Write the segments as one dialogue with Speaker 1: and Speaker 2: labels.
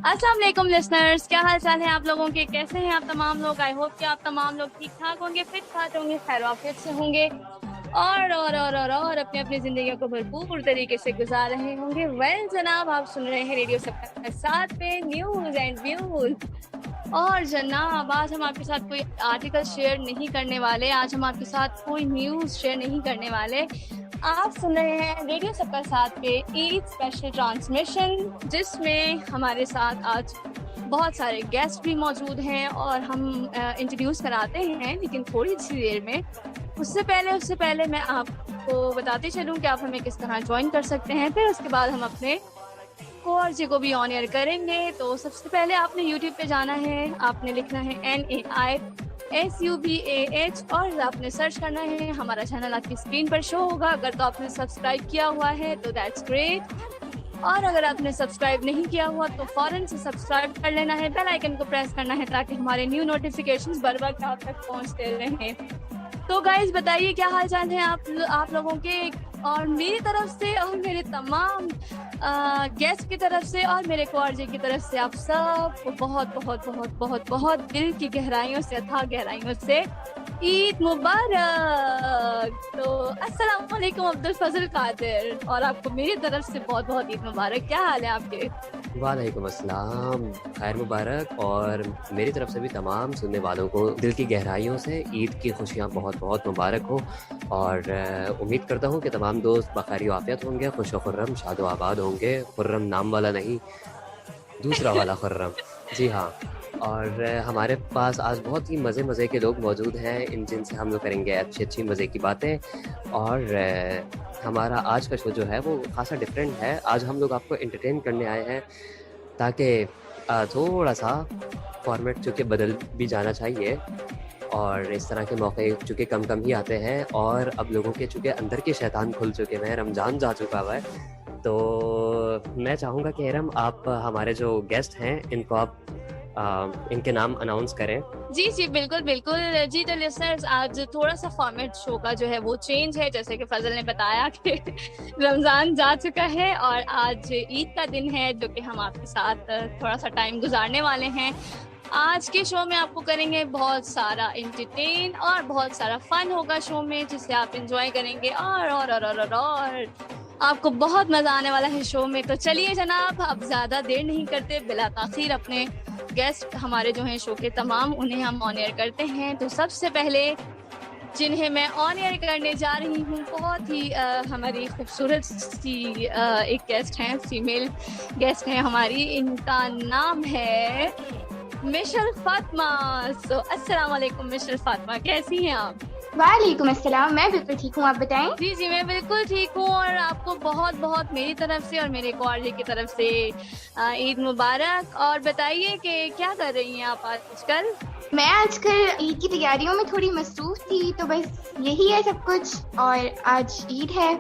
Speaker 1: अस्सलाम वालेकुम लिसनर्स, क्या हाल चाल है आप लोगों के? कैसे हैं आप तमाम लोग? आई होप कि आप तमाम लोग ठीक ठाक होंगे, फिट फाट होंगे, खैर आफियत से होंगे और अपनी अपनी जिंदगियों को भरपूर तरीके से गुजार रहे होंगे। वेल जनाब, आप सुन रहे हैं रेडियो सबका साथ पे न्यूज एंड व्यूज। और जनाब, आज हम आपके साथ कोई आर्टिकल शेयर नहीं करने वाले, आज हम आपके साथ कोई न्यूज शेयर नहीं करने वाले। आप सुन रहे हैं रेडियो सबका साथ पे ईद स्पेशल ट्रांसमिशन, जिसमें हमारे साथ आज बहुत सारे गेस्ट भी मौजूद हैं और हम इंट्रोड्यूस कराते हैं, लेकिन थोड़ी सी देर में। उससे पहले मैं आपको बताते चलूं कि आप हमें किस तरह ज्वाइन कर सकते हैं। फिर उसके बाद हम अपने कोर्स को भी ऑन एयर करेंगे। तो सबसे पहले आपने यूट्यूब पे जाना है, आपने लिखना है NAISUBAH और आपने सर्च करना है। हमारा चैनल आपकी स्क्रीन पर शो होगा। अगर तो आपने सब्सक्राइब किया हुआ है तो दैट्स ग्रेट, और अगर आपने सब्सक्राइब नहीं किया हुआ तो फौरन से सब्सक्राइब कर लेना है। बेल आइकन को प्रेस करना है ताकि हमारे न्यू नोटिफिकेशंस बर वक्त आप तक पहुंचते रहें। तो गाइज बताइए क्या हाल चाल है आप लोगों के? और मेरी तरफ से और मेरे तमाम गेस्ट की तरफ से और मेरे कोआरजे की तरफ से आप सब को बहुत बहुत बहुत बहुत बहुत दिल की गहराइयों से, अथाह गहराइयों से ईद मुबारक। तो अस्सलाम वालेकुम अब्दुल फजल कादिर, और आपको मेरी तरफ से बहुत बहुत ईद मुबारक। क्या हाल है आपके?
Speaker 2: वालेकुम अस्सलाम, खैर मुबारक। और मेरी तरफ से भी तमाम सुनने वालों को दिल की गहराइयों से ईद की खुशियाँ बहुत बहुत मुबारक हो। और उम्मीद करता हूँ कि तमाम दोस्त बखैर आफियत होंगे, खुश व खुर्रम, शादो आबाद होंगे। खुर्रम नाम वाला नहीं, दूसरा वाला खुर्रम। जी हाँ। और हमारे पास आज बहुत ही मज़े के लोग मौजूद हैं, जिनसे हम लोग करेंगे अच्छी अच्छी मज़े की बातें। और हमारा आज का शो जो है वो खासा डिफरेंट है। आज हम लोग आपको एंटरटेन करने आए हैं, ताकि थोड़ा सा फॉर्मेट चूँकि बदल भी जाना चाहिए। और इस तरह के मौके चूँकि कम कम ही आते हैं, और अब लोगों के चूँकि अंदर के शैतान खुल चुके हैं, रमज़ान जा चुका हुआ है। तो मैं चाहूँगा कि हेरम, आप हमारे जो गेस्ट हैं इनको आप इनके नाम अनाउंस करें।
Speaker 1: जी जी, बिल्कुल बिल्कुल जी। तो लिसनर्स, आज थोड़ा सा फॉर्मेट शो का जो है वो चेंज है। जैसे कि फजल ने बताया कि रमज़ान जा चुका है और आज ईद का दिन है, जो कि हम आपके साथ थोड़ा सा टाइम गुजारने वाले हैं। आज के शो में आपको करेंगे बहुत सारा एंटरटेन और बहुत सारा फन होगा शो में, जिसे आप एंजॉय करेंगे और आपको बहुत मजा आने वाला है शो में। तो चलिए जनाब, अब ज्यादा देर नहीं करते, बिला ताखीर अपने गेस्ट हमारे जो हैं शो के तमाम, उन्हें हम ऑन एयर करते हैं। तो सबसे पहले जिन्हें मैं ऑन एयर करने जा रही हूँ, बहुत ही हमारी खूबसूरत सी एक गेस्ट हैं, फीमेल गेस्ट हैं हमारी। इनका नाम है मिशल फातिमा। सो अस्सलाम वालेकुम मिशल फातिमा, कैसी हैं आप?
Speaker 3: वालेकुम अस्सलाम, मैं बिल्कुल ठीक हूँ, आप बताएं।
Speaker 1: जी जी, मैं बिल्कुल ठीक हूँ, और आपको बहुत बहुत मेरी तरफ से और मेरे कोआरजे की तरफ से ईद मुबारक। और बताइए कि क्या कर रही हैं आप आजकल?
Speaker 3: मैं आजकल ईद की तैयारियों में थोड़ी मसरूफ थी, तो बस यही है सब कुछ। और आज ईद है।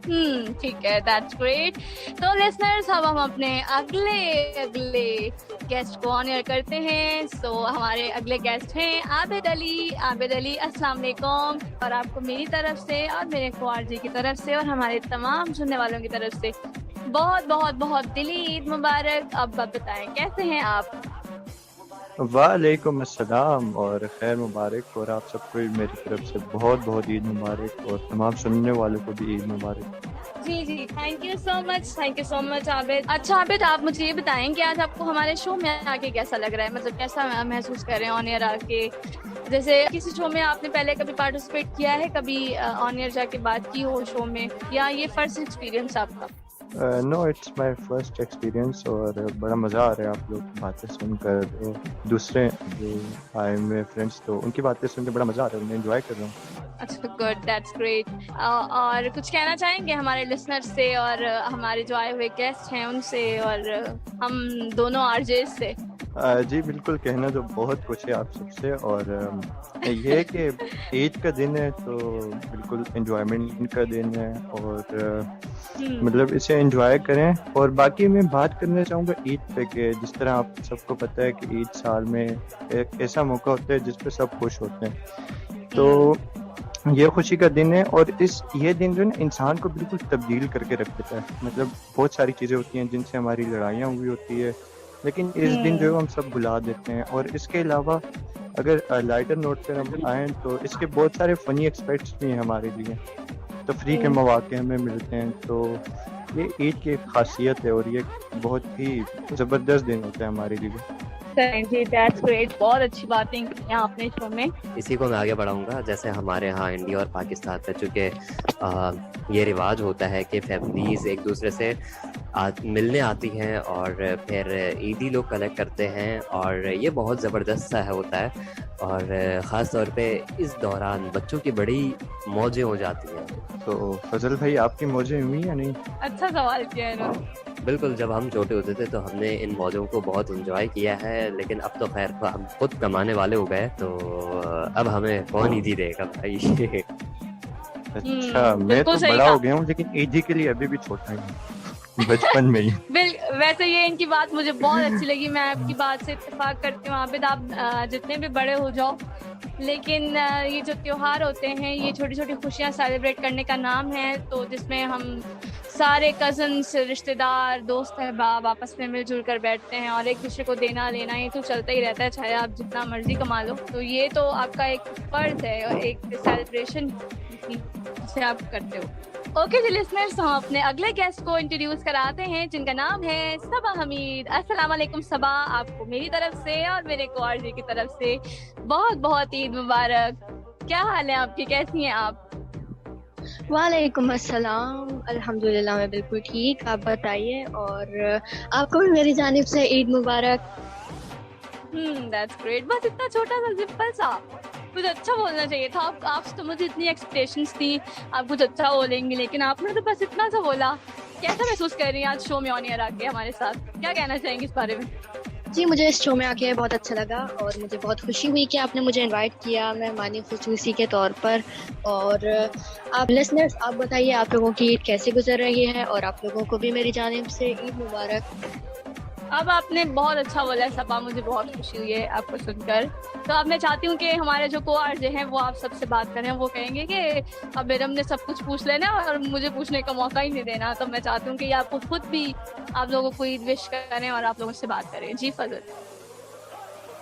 Speaker 1: ठीक है, दैट्स ग्रेट। तो लिसनर्स, अब हम अपने अगले गेस्ट को ऑन एयर करते हैं। सो हमारे अगले गेस्ट हैं आबिद अली। अस्सलाम वालेकुम, और आपको मेरी तरफ से और मेरे कोआरजे की तरफ से और हमारे तमाम सुनने वालों की तरफ से बहुत बहुत बहुत दिली ईद मुबारक। अब बताएं कैसे हैं आप?
Speaker 4: वालेकुम अस्सलाम और खैर मुबारक, और आप सबको मेरी तरफ से बहुत बहुत ईद मुबारक, और तमाम सुनने वालों को भी ईद मुबारक।
Speaker 1: जी जी, thank you so much Abid. अच्छा आबिद, आप मुझे ये बताएं कि आज आपको हमारे शो में आके कैसा लग रहा है? मतलब कैसा महसूस कर रहे हैं ऑन एयर आके? जैसे किसी शो में आपने पहले कभी पार्टिसिपेट किया है, कभी ऑन एयर जाके बात की हो शो में, या ये फर्स्ट एक्सपीरियंस आपका?
Speaker 4: No, it's my first experience, और बड़ा मज़ा आ रहा है आप लोग की बातें सुनकर। दूसरे जो आए हुए फ्रेंड्स, तो उनकी बातें सुन के बड़ा मज़ा आ रहा है, मैं एंजॉय कर रहा हूँ।
Speaker 1: अच्छा, गुड, दैट्स ग्रेट। और कुछ कहना चाहेंगे हमारे लिसनर्स से और हमारे जो आए हुए गेस्ट हैं उनसे, और हम दोनों आरजे से?
Speaker 4: जी बिल्कुल, कहना तो बहुत कुछ है आप सबसे। और ये है कि ईद का दिन है, तो बिल्कुल एंजॉयमेंट का दिन है, और मतलब इसे एंजॉय करें। और बाकी मैं बात करना चाहूँगा ईद पे, कि जिस तरह आप सबको पता है कि ईद साल में एक ऐसा मौका होता है जिस पे सब खुश होते हैं। तो ये खुशी का दिन है, और ये दिन जो है ना, इंसान को बिल्कुल तब्दील करके रख देता है। मतलब बहुत सारी चीज़ें होती हैं जिनसे हमारी लड़ाइयाँ हुई होती है, लेकिन इस दिन जो है हम सब भुला देते हैं। और इसके अलावा अगर लाइटर नोट पर हम आएँ तो इसके बहुत सारे फ़नी एस्पेक्ट्स भी हैं हमारे लिए। तफरीह के मौक़े हमें मिलते हैं, तो ये ईद की एक ख़ासियत है और ये बहुत ही ज़बरदस्त दिन होता है हमारे लिए।
Speaker 1: जी दैट्स ग्रेट, बहुत अच्छी बातें की हैं आपने शो में।
Speaker 2: इसी को मैं आगे बढ़ाऊँगा। जैसे हमारे यहाँ इंडिया और पाकिस्तान में चूँकि ये रिवाज होता है कि फैमिलीज़ एक दूसरे से मिलने आती हैं और फिर ईदी लोग कलेक्ट करते हैं, और ये बहुत ज़बरदस्त सा होता है। और ख़ास तौर पे इस दौरान बच्चों की बड़ी मौजें हो जाती हैं।
Speaker 4: तो फजल भाई आपकी मौजें हुई या नहीं?
Speaker 1: अच्छा सवाल किया है इन्होंने।
Speaker 2: बिल्कुल, जब हम छोटे होते थे तो हमने इन मौजों को बहुत एंजॉय किया है, लेकिन अब तो खैर हम खुद कमाने वाले हो गए, तो अब हमें कौन ईदी देगा भाई।
Speaker 4: अच्छा, मैं
Speaker 1: बिल्कुल
Speaker 4: तो
Speaker 1: सही
Speaker 4: बड़ा
Speaker 1: कहा।
Speaker 4: हो गया हूँ, लेकिन ईदी के लिए अभी भी छोटा ही हूँ, बचपन में ही।
Speaker 1: वैसे ये इनकी बात मुझे बहुत अच्छी लगी, मैं आपकी बात से इत्तेफाक करती हूँ। आबिद, आप जितने भी बड़े हो जाओ, लेकिन ये जो त्योहार होते हैं ये छोटी छोटी खुशियाँ सेलिब्रेट करने का नाम है, तो जिसमें हम सारे कजन्स, रिश्तेदार, दोस्त अहबाब आपस में मिलजुल कर बैठते हैं और एक दूसरे को देना लेना ये तो चलता ही रहता है, चाहे आप जितना मर्जी कमा लो। तो ये तो आपका एक फर्ज है और एक सेलिब्रेशन जिसे आप करते हो। ओके जी लिसनर्स, हम अपने अगले गेस्ट को इंट्रोड्यूस कराते हैं जिनका नाम है सबा हमीद। अस्सलाम वालेकुम सबा, आपको मेरी तरफ से और मेरे कोआरजी की तरफ से बहुत बहुत ईद मुबारक। क्या हाल है आपकी, कैसी हैं आप?
Speaker 5: वालेकुम अस्सलाम, अल्हम्दुलिल्लाह मैं बिल्कुल ठीक, आप बताइए। और आपको भी मेरी जानिब से ईद मुबारक।
Speaker 1: That's great. बस इतना छोटा सा सिंपल सा कुछ अच्छा बोलना चाहिए था। आपसे तो मुझे इतनी एक्सपेक्टेशंस थी, आप कुछ अच्छा बोलेंगे, लेकिन आपने तो बस इतना सा बोला। कैसा महसूस कर रही हैं आज शो में ऑन एयर आके हमारे साथ, क्या कहना चाहेंगे इस बारे में?
Speaker 5: जी, मुझे इस शो में आके बहुत अच्छा लगा और मुझे बहुत खुशी हुई कि आपने मुझे इनवाइट किया मेहमानी खुसूसी के तौर पर। और आप लिसनर्स, आप बताइए आप लोगों की ईद कैसे गुजर रही है, और आप लोगों को भी मेरी जानिब से ईद मुबारक।
Speaker 1: अब आपने बहुत अच्छा बोला सबा, मुझे बहुत खुशी हुई है आपको सुनकर। तो अब मैं चाहती हूँ कि हमारे जो को-आरजे हैं वो आप सबसे बात करें। वो कहेंगे कि अब बेरम ने सब कुछ पूछ लेना और मुझे पूछने का मौका ही नहीं देना, तो मैं चाहती हूँ कि आपको खुद भी आप लोगों को ईद विश करें और आप लोगों से बात करें। जी फजल।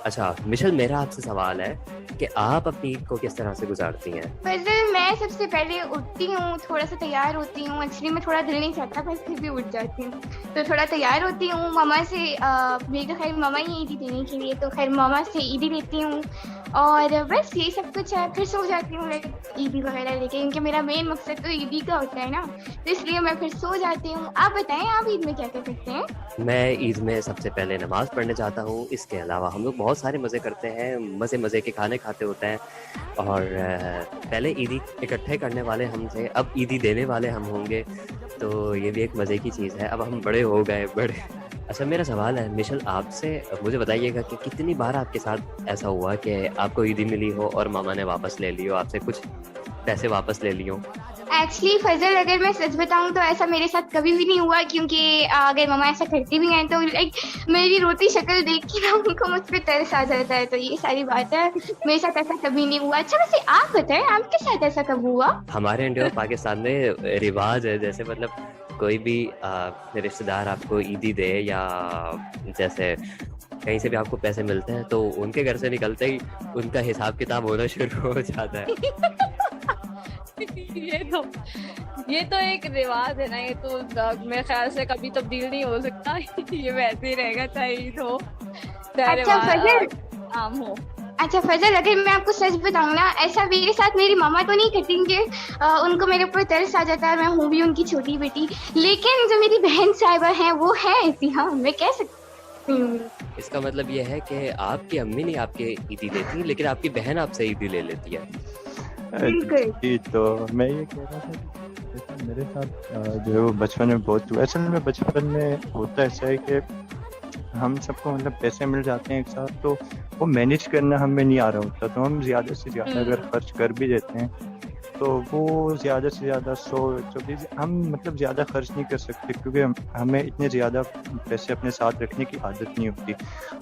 Speaker 2: अच्छा मिशेल, मेरा आपसे सवाल है कि आप अपनी ईद को किस तरह से गुजारती हैं?
Speaker 3: फजल, मैं सबसे पहले उठती हूँ, थोड़ा सा तैयार होती हूँ। एक्चुअली मैं थोड़ा दिल नहीं चाहता, बस फिर भी उठ जाती हूँ। तो थोड़ा तैयार होती हूँ, मामा से मेरी तो खैर मामा ही ईदी देने के लिए, तो खैर मामा से ईदी लेती हूँ और बस ये सब कुछ है। फिर सो जाती हूँ ईदी वगैरह लेके, क्योंकि मेरा मेन मकसद तो ईदी का होता है ना, तो इसलिए मैं फिर सो जाती हूँ। आप बताएं, आप ईद में क्या क्या करते हैं?
Speaker 2: मैं ईद में सबसे पहले नमाज पढ़ने जाता हूँ। इसके अलावा हम लोग बहुत सारे मज़े करते हैं, मज़े के खाने खाते होते हैं। और पहले ईदी इकट्ठे करने वाले हम थे, अब ईदी देने वाले हम होंगे, तो ये भी एक मज़े की चीज़ है। अब हम बड़े हो गए, बड़े। अच्छा मेरा सवाल है मिशेल, आपसे मुझे बताइएगा कि कितनी बार आपके साथ ऐसा हुआ कि आपको ईदी मिली हो और मामा ने वापस ले ली हो, आपसे कुछ पैसे वापस ले लिए हो?
Speaker 3: एक्चुअली फजल, अगर मैं सच बताऊं तो ऐसा मेरे साथ कभी भी नहीं हुआ, क्योंकि अगर मम्मा ऐसा करती भी हैं तो लाइक मेरी रोती शक्ल देख के ना उनको मुझ पर तरस आ जाता है, तो ये सारी बात है। मेरे साथ ऐसा कभी नहीं हुआ। अच्छा वैसे आप बताएं, आपके साथ ऐसा कब हुआ?
Speaker 2: हमारे इंडिया और पाकिस्तान में रिवाज है, जैसे मतलब कोई भी रिश्तेदार आपको ईदी दे या जैसे कहीं से भी आपको पैसे मिलते हैं तो उनके घर से निकलते ही उनका हिसाब किताब होना शुरू हो जाता है।
Speaker 1: ये तो एक रिवाज है ना, ये तो मेरे ख्याल से कभी तब्दील नहीं हो सकता। ये वैसे ही रहेगा, चाहे ईद हो चाहे
Speaker 3: अच्छा फजल,
Speaker 1: आम हो।
Speaker 3: अच्छा फजल, अगर मैं आपको सच बताऊं ना, ऐसा मेरे साथ मेरी मामा तो नहीं करती कि उनको मेरे ऊपर तरस आ जाता है, मैं हूँ भी उनकी छोटी बेटी, लेकिन जो मेरी बहन साहिबा हैं वो है ऐसी, हाँ मैं कह सकती हूँ।
Speaker 2: इसका मतलब ये है कि आपकी अम्मी नहीं आपके ईदी देती, लेकिन आपकी बहन आपसे ईदी ले लेती है।
Speaker 4: जी, तो मैं ये कह रहा था कि मेरे साथ जो है वो बचपन में बहुत हुआ। असल में बचपन में होता ऐसा है कि हम सबको मतलब पैसे मिल जाते हैं एक साथ, तो वो मैनेज करना हमें नहीं आ रहा होता, तो हम ज़्यादा से ज़्यादा अगर खर्च कर भी देते हैं तो वो ज़्यादा से ज़्यादा 100-120 हम मतलब ज़्यादा खर्च नहीं कर सकते, क्योंकि हमें इतने ज़्यादा पैसे अपने साथ रखने की आदत नहीं होती।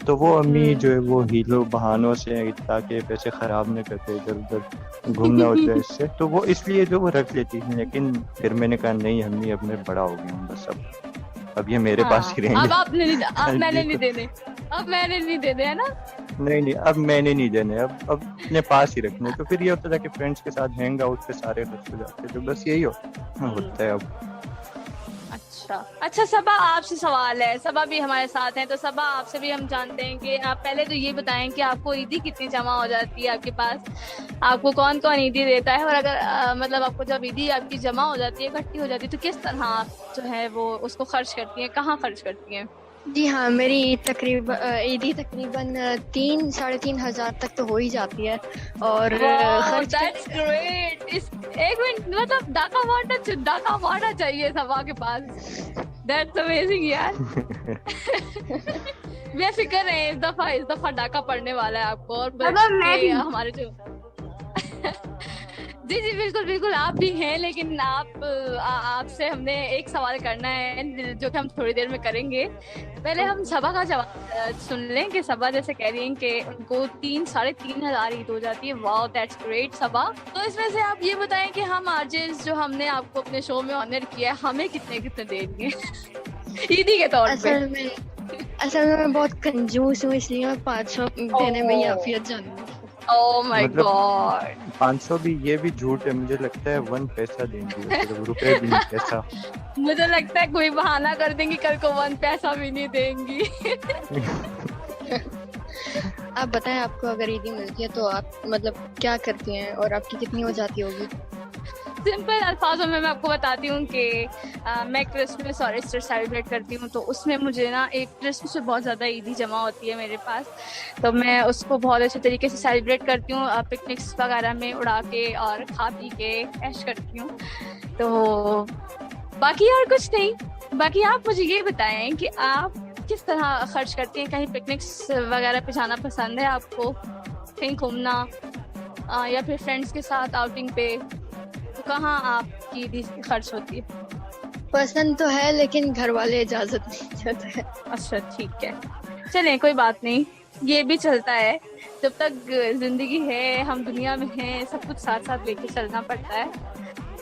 Speaker 4: तो वो अम्मी जो है वो हीलो बहानों से, ताकि पैसे ख़राब न करते, इधर उधर घूमना होता है इससे, तो वो इसलिए जो वो रख लेती थी। लेकिन फिर मैंने कहा नहीं अम्मी, अब मैं बड़ा हो गया हूँ, बस अब अब ये मेरे पास ही
Speaker 1: अब
Speaker 4: रहेंगे।
Speaker 1: आपने नहीं, अब मैंने
Speaker 4: जी,
Speaker 1: नहीं देने, अब मैंने नहीं देने, है ना?
Speaker 4: नहीं अब मैंने नहीं देने, अब अपने पास ही रखने। तो फिर ये होता था कि फ्रेंड्स के साथ हैंग आउट पे सारे खर्च हो जाते, तो बस यही होता है अब।
Speaker 1: अच्छा सबा, आपसे सवाल है। सबा भी हमारे साथ हैं, तो सबा आपसे भी हम जानते हैं कि आप पहले तो ये बताएं कि आपको ईदी कितनी जमा हो जाती है आपके पास, आपको कौन कौन ईदी देता है, और अगर मतलब आपको जब ईदी आपकी जमा हो जाती है, इकट्ठी हो जाती है, तो किस तरह आप जो है वो उसको खर्च करती हैं, कहाँ खर्च करती हैं?
Speaker 5: जी हाँ, मेरी ईदी तकरीबन 3-3.5 हज़ार तक तो हो ही जाती है। और खर्च
Speaker 1: That's great. एक मिनट, मतलब डाका वाटा चाहिए सबा के पास। That's amazing यार। बेफिक्र है, इस दफा डाका पड़ने वाला है आपको। और
Speaker 3: मैं भी
Speaker 1: हमारे जो जी जी बिल्कुल बिल्कुल, आप भी हैं, लेकिन आपसे हमने एक सवाल करना है जो कि हम थोड़ी देर में करेंगे। पहले हम सबा का जवाब सुन लें कि सबा जैसे कह रही हैं कि उनको 3-3.5 हज़ार ईद हो जाती है। वाओ, दैट्स ग्रेट सबा। तो इसमें से आप ये बताएं कि हम आरजेस जो हमने आपको अपने शो में ऑनर किया है, हमें कितने कितने देंगे ईदी के तौर पे?
Speaker 5: असल में मैं बहुत कंजूस हूँ, इसलिए मैं 500 देने में ही आफियत जानूंगी।
Speaker 1: ओह माय
Speaker 4: मतलब
Speaker 1: गॉड,
Speaker 4: 500 भी, ये भी झूठ है। मुझे लगता है 1 पैसा देंगे, मतलब रुपए भी नहीं, पैसा।
Speaker 1: मुझे लगता है कोई बहाना कर देंगी, कल को 1 पैसा भी नहीं देंगी।
Speaker 5: आप बताएं, आपको अगर ईदी मिलती है तो आप मतलब क्या करती हैं और आपकी कितनी हो जाती होगी?
Speaker 1: सिंपल अल्फाजों में मैं आपको बताती हूँ कि मैं क्रिसमस और ईस्टर सेलिब्रेट करती हूँ, तो उसमें मुझे ना एक क्रिसमस में बहुत ज़्यादा ईदी जमा होती है मेरे पास, तो मैं उसको बहुत अच्छे तरीके से सेलिब्रेट करती हूँ, पिकनिक्स वगैरह में उड़ा के और खा पी के ऐश करती हूँ। तो बाकी और कुछ नहीं। बाकी आप मुझे ये बताएं कि आप किस तरह खर्च करती हैं? कहीं पिकनिक्स वगैरह पे जाना पसंद है आपको, कहीं घूमना, या फिर फ्रेंड्स के साथ आउटिंग पे, तो कहाँ आपकी ईदी खर्च होती है?
Speaker 5: पसंद तो है, लेकिन घर वाले इजाजत नहीं देते हैं।
Speaker 1: अच्छा ठीक है, चलें कोई बात नहीं, ये भी चलता है। जब तक जिंदगी है, हम दुनिया में हैं, सब कुछ साथ साथ लेके चलना पड़ता है।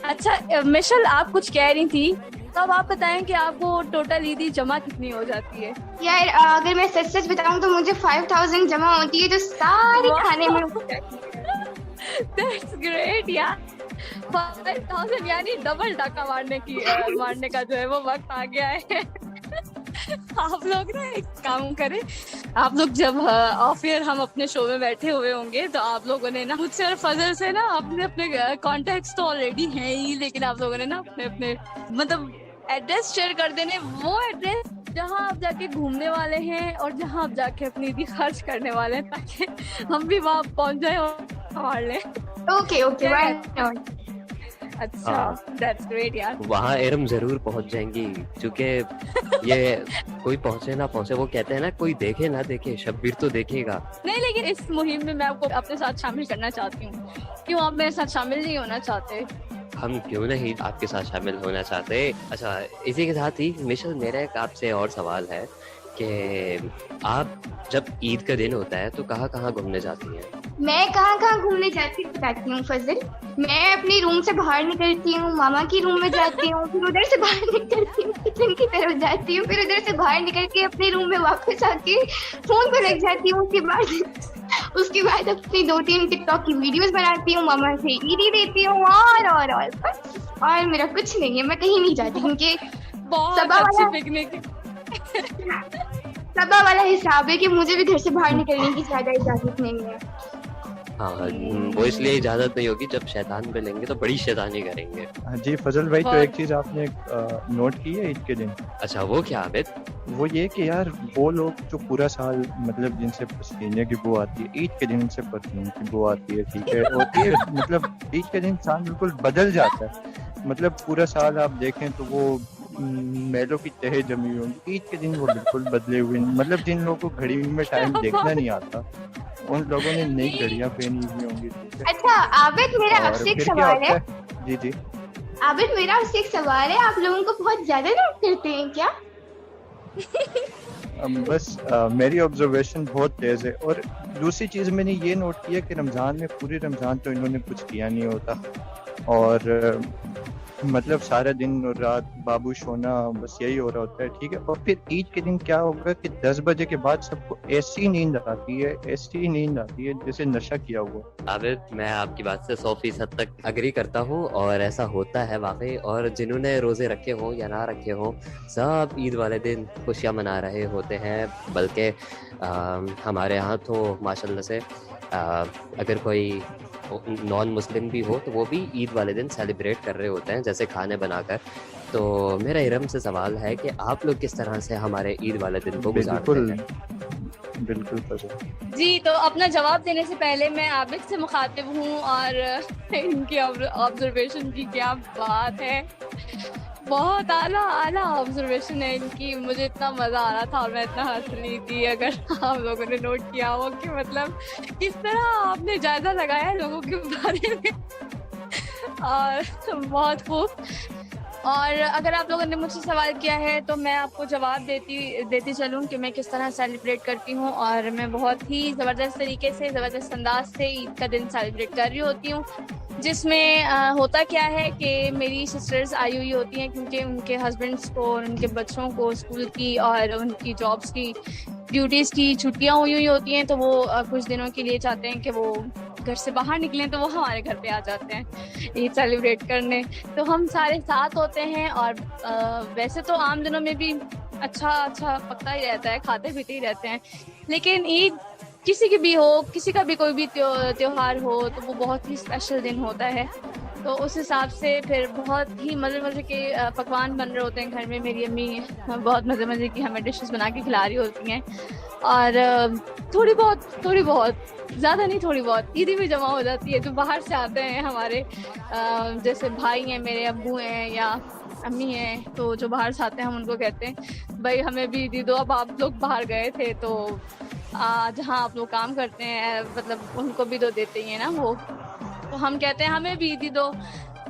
Speaker 1: अच्छा मिशेल, आप कुछ कह रही थी, तो अब आप बताएं कि आपको टोटल ईदी जमा कितनी हो जाती है?
Speaker 3: यार अगर मैं सच सच बताऊं तो मुझे 5000 जमा होती है, जो सारे खाने में
Speaker 1: That's great यार। 5000 यानी डबल डाका मारने का जो है वो वक्त आ गया है। आप लोग ना एक काम करें, आप लोग जब ऑफ एयर हम अपने शो में बैठे हुए होंगे, तो आप लोगों ने ना मुझसे और फजल से ना अपने कॉन्टेक्ट्स तो ऑलरेडी हैं ही, लेकिन आप लोगों ने ना अपने मतलब एड्रेस शेयर कर देने, वो एड्रेस जहाँ आप जाके घूमने वाले हैं और जहाँ आप जाके अपनी ईदी खर्च करने वाले हैं, ताकि हम भी वहाँ पहुँच जाए और संभाल लें।
Speaker 3: Okay why not.
Speaker 1: अच्छा, दैट्स ग्रेट यार।
Speaker 2: वहाँ एरम जरूर पहुंच जाएंगी, क्योंकि ये कोई पहुंचे ना पहुंचे, वो कहते हैं ना, कोई देखे ना देखे, शब्बीर तो देखेगा।
Speaker 1: नहीं, लेकिन इस मुहिम में मैं आपको अपने साथ शामिल करना चाहती हूँ। क्यों आप मेरे साथ शामिल नहीं होना चाहते?
Speaker 2: हम क्यों नहीं आपके साथ शामिल होना चाहते। अच्छा, इसी के साथ ही मिशेल, मेरा एक आपसे और सवाल है कि आप जब ईद का दिन होता है तो कहाँ कहाँ घूमने जाती हैं?
Speaker 3: मैं कहाँ घूमने जाती हूँ बताती हूँ फजल। मैं अपनी रूम से बाहर निकलती हूँ, मामा की रूम में जाती हूँ, फिर उधर से बाहर निकलती हूँ, किचन की तरफ जाती हूँ, फिर उधर से बाहर निकल के अपने रूम में वापस आके फोन पर लग जाती हूँ। उसके बाद अपनी 2-3 टिकटॉक की वीडियोस बनाती हूँ, मामा से ईदी देती हूँ, और बस। और मेरा कुछ नहीं है, मैं कहीं नहीं जाती, क्योंकि
Speaker 1: बहुत अच्छी पिकनिक।
Speaker 3: सबा वाला हिसाब है कि मुझे भी घर से बाहर निकलने की ज्यादा इजाजत नहीं है।
Speaker 2: हाँ, वो इसलिए इजाजत नहीं होगी, जब शैतान मिलेंगे तो बड़ी शैतानी करेंगे।
Speaker 4: हाँ जी फजल भाई, तो एक चीज आपने नोट की है ईद के दिन?
Speaker 2: अच्छा, वो क्या आबिद?
Speaker 4: वो ये कि यार वो लोग जो पूरा साल मतलब जिनसे पसीने की बू आती है, ईद के दिन से परफ्यूम की बू आती है, ठीक है, और ये मतलब ईद के दिन इंसान बिल्कुल बदल जाता है। मतलब पूरा साल आप देखें तो वो मेलों की तह जमी हुई होंगी, ईद के दिन वो बिल्कुल बदले हुए। मतलब जिन लोगों को घड़ी में टाइम देखना नहीं आता, उन लोगों ने नई घड़ियां पहनी हुई होंगी, ठीक है।
Speaker 3: अच्छा आबिद, मेरा आपसे एक सवाल है।
Speaker 4: जी
Speaker 3: आबिद, मेरा आपसे एक सवाल है, आप लोगों को बहुत ज्यादा नोट करते हैं क्या?
Speaker 4: बस मेरी ऑब्जर्वेशन बहुत तेज है। और दूसरी चीज मैंने ये नोट किया कि रमजान में पूरी रमजान तो इन्होंने कुछ किया नहीं होता, और मतलब सारा दिन और रात बाबू सोना बस यही हो रहा होता है, ठीक है। और फिर ईद के दिन क्या होगा कि 10 बजे के बाद सबको ऐसी नींद आती है, ऐसी नींद आती है जैसे नशा किया हुआ।
Speaker 2: आबिद, मैं आपकी बात से 100% तक अग्री करता हूँ और ऐसा होता है वाकई। और जिन्होंने रोज़े रखे हों या ना रखे हों, सब ईद वाले दिन खुशियाँ मना रहे होते हैं। बल्कि हमारे यहाँ तो माशाल्लाह से अगर कोई नॉन मुस्लिम भी हो तो वो भी ईद वाले दिन सेलिब्रेट कर रहे होते हैं, जैसे खाने बनाकर। तो मेरा इरम से सवाल है कि आप लोग किस तरह से हमारे ईद वाले दिन को गुजारते
Speaker 4: बिल्कुल
Speaker 2: हैं?
Speaker 4: बिल्कुल पसंद।
Speaker 1: जी, तो अपना जवाब देने से पहले मैं आबिद से मुखातिब हूँ और इनकी ऑब्जर्वेशन की क्या बात है। बहुत आला ऑब्जर्वेशन है इनकी। मुझे इतना मज़ा आ रहा था और मैं इतना हंस रही थी। अगर आप लोगों ने नोट किया हो कि मतलब किस तरह आपने जायजा लगाया लोगों के बारे में और बहुत खूब। और अगर आप लोगों ने मुझसे सवाल किया है तो मैं आपको जवाब देती चलूँ कि मैं किस तरह सेलिब्रेट करती हूँ। और मैं बहुत ही ज़बरदस्त तरीके से, ज़बरदस्त अंदाज से ईद का दिन सेलिब्रेट कर रही होती हूँ, जिसमें होता क्या है कि मेरी सिस्टर्स आई हुई होती हैं क्योंकि उनके हस्बैंड्स को और उनके बच्चों को स्कूल की और उनकी जॉब्स की ड्यूटीज़ की छुट्टियाँ हुई होती हैं। तो वो कुछ दिनों के लिए चाहते हैं कि वो घर से बाहर निकलें, तो वो हमारे घर पे आ जाते हैं ईद सेलिब्रेट करने। तो हम सारे साथ होते हैं और वैसे तो आम दिनों में भी अच्छा पकता ही रहता है, खाते पीते ही रहते हैं। लेकिन ईद किसी की भी हो, किसी का भी कोई भी त्योहार हो तो वो बहुत ही स्पेशल दिन होता है। तो उस हिसाब से फिर बहुत ही मज़े के पकवान बन रहे होते हैं घर में। मेरी अम्मी बहुत मज़े की हमें डिशेस बना के खिला रही होती हैं। और थोड़ी बहुत ज़्यादा नहीं, थोड़ी बहुत ईदी भी जमा हो जाती है। जो बाहर से आते हैं हमारे जैसे भाई हैं, मेरे अब्बू हैं या अम्मी हैं, तो जो बाहर से आते हैं हम उनको कहते हैं भाई हमें भी ईदी दो। अब आप लोग बाहर गए थे तो जहाँ आप लोग काम करते हैं मतलब उनको भी तो देते ही है ना वो, तो हम कहते हैं हमें भी ईदी दो।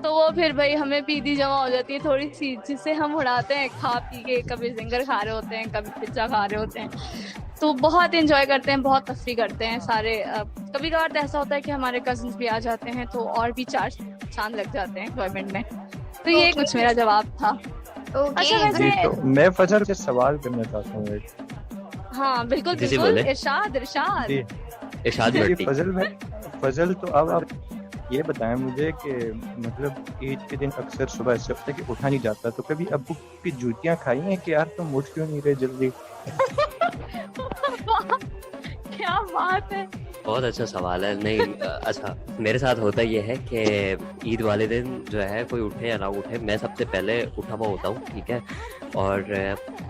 Speaker 1: तो वो फिर भाई हमें भी ईदी जमा हो जाती है थोड़ी सी, जिससे हम उड़ाते हैं खा पी के। कभी जिंगर खा रहे होते हैं, कभी पिज्ज़ा खा रहे होते हैं, तो बहुत इंजॉय करते हैं, बहुत तफरी करते हैं सारे। कभी कभार तो ऐसा होता है कि हमारे कजिन्स भी आ जाते हैं तो और भी चार चांद लग जाते हैं एंजॉयमेंट में। तो ये कुछ मेरा जवाब था। अच्छा
Speaker 3: ओके
Speaker 4: जी,
Speaker 1: वैसे
Speaker 4: तो मैं फजल से सवाल करना चाहता हूँ एक।
Speaker 1: हाँ बिल्कुल
Speaker 2: जी, जी,
Speaker 1: बिल्कुल,
Speaker 2: बोले।
Speaker 1: इरशाद
Speaker 4: जी
Speaker 2: इरशाद
Speaker 4: जी,
Speaker 2: भट्टी।
Speaker 4: फजल तो अब आप ये बताएं मुझे कि मतलब ईद के दिन अक्सर सुबह ऐसे होता है कि उठा नहीं जाता, तो कभी अब्बू की जूतियां खाई हैं कि यार तुम उठ क्यों नहीं रहे जल्दी?
Speaker 1: क्या बात है।
Speaker 2: बहुत अच्छा सवाल है। नहीं अच्छा, मेरे साथ होता ये है कि ईद वाले दिन जो है कोई उठे या ना उठे, मैं सबसे पहले उठा हुआ होता हूँ, ठीक है। और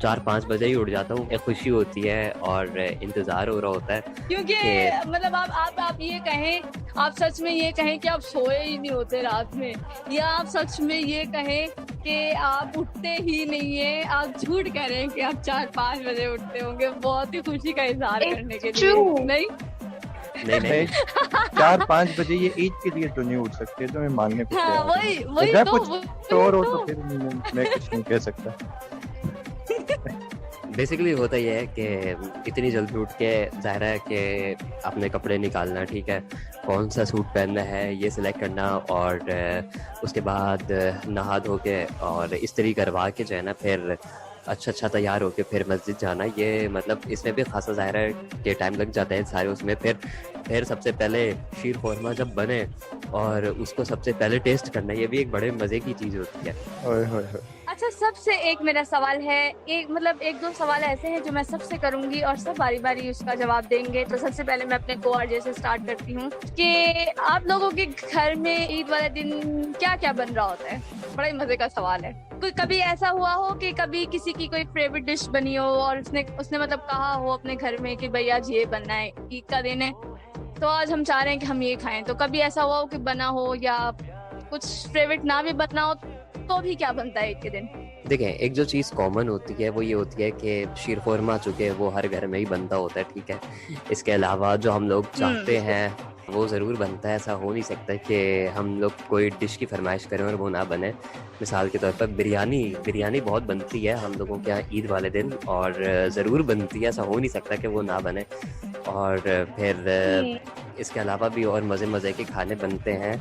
Speaker 2: 4-5 बजे ही उठ जाता हूँ। एक खुशी होती है और इंतज़ार हो रहा होता है
Speaker 1: क्योंकि
Speaker 2: कि
Speaker 1: मतलब आप ये कहें, आप सच में ये कहें कि आप सोए ही नहीं होते रात में, या आप सच में ये कहें कि आप उठते ही नहीं है, आप झूठ कह रहे हैं कि आप 4-5 बजे उठते होंगे बहुत ही खुशी का इजहार
Speaker 3: It's
Speaker 1: करने के
Speaker 3: true.
Speaker 1: लिए। नहीं
Speaker 2: नहीं
Speaker 4: 4-5 बजे ये ईद के लिए तो नहीं उठ सकते, तो मैं मानने को
Speaker 1: हाँ
Speaker 4: तैयार हूँ।
Speaker 1: वही
Speaker 4: अगर
Speaker 1: तो
Speaker 4: कुछ और हो तो फिर मैं कुछ नहीं कह सकता।
Speaker 2: बेसिकली होता ये है कि इतनी जल्दी उठ के ज़ाहिर है कि अपने कपड़े निकालना, ठीक है, कौन सा सूट पहनना है ये सिलेक्ट करना, और उसके बाद नहा धो के और इस्त्री करवा के जो है ना फिर अच्छा तैयार होके फिर मस्जिद जाना, ये मतलब इसमें भी खासा ज़ाहिर है कि टाइम लग जाता है सारे उसमें। फिर सबसे पहले शीर खोरमा जब बने और उसको सबसे पहले टेस्ट करना, ये भी एक बड़े मज़े की चीज़ होती है।
Speaker 4: ओए होए होए।
Speaker 1: अच्छा सबसे एक मेरा सवाल है, एक दो सवाल ऐसे हैं जो मैं सबसे करूंगी और सब बारी बारी उसका जवाब देंगे। तो सबसे पहले मैं अपने को-आरजे से स्टार्ट करती हूँ कि आप लोगों के घर में ईद वाले दिन क्या क्या बन रहा होता है। बड़ा ही मजे का सवाल है। कोई कभी ऐसा हुआ हो कि कभी किसी की कोई फेवरेट डिश बनी हो और उसने मतलब कहा हो अपने घर में कि भैया आज ये बनना है, ईद का दिन है तो आज हम चाह रहे हैं कि हम ये खाएं। तो कभी ऐसा हुआ हो कि बना हो, या कुछ फेवरेट ना भी बनना हो तो भी क्या बनता है ईद के दिन?
Speaker 2: देखें, एक जो चीज़ कॉमन होती है वो ये होती है कि शीर खोरमा चुके वो हर घर में ही बनता होता है, ठीक है। इसके अलावा जो हम लोग चाहते हैं वो ज़रूर बनता है। ऐसा हो नहीं सकता कि हम लोग कोई डिश की फरमाइश करें और वो ना बने। मिसाल के तौर पर बिरयानी बहुत बनती है हम लोगों के यहाँ ईद वाले दिन, और ज़रूर बनती है, ऐसा हो नहीं सकता कि वो ना बने। और फिर इसके अलावा भी और मज़े के खाने बनते हैं।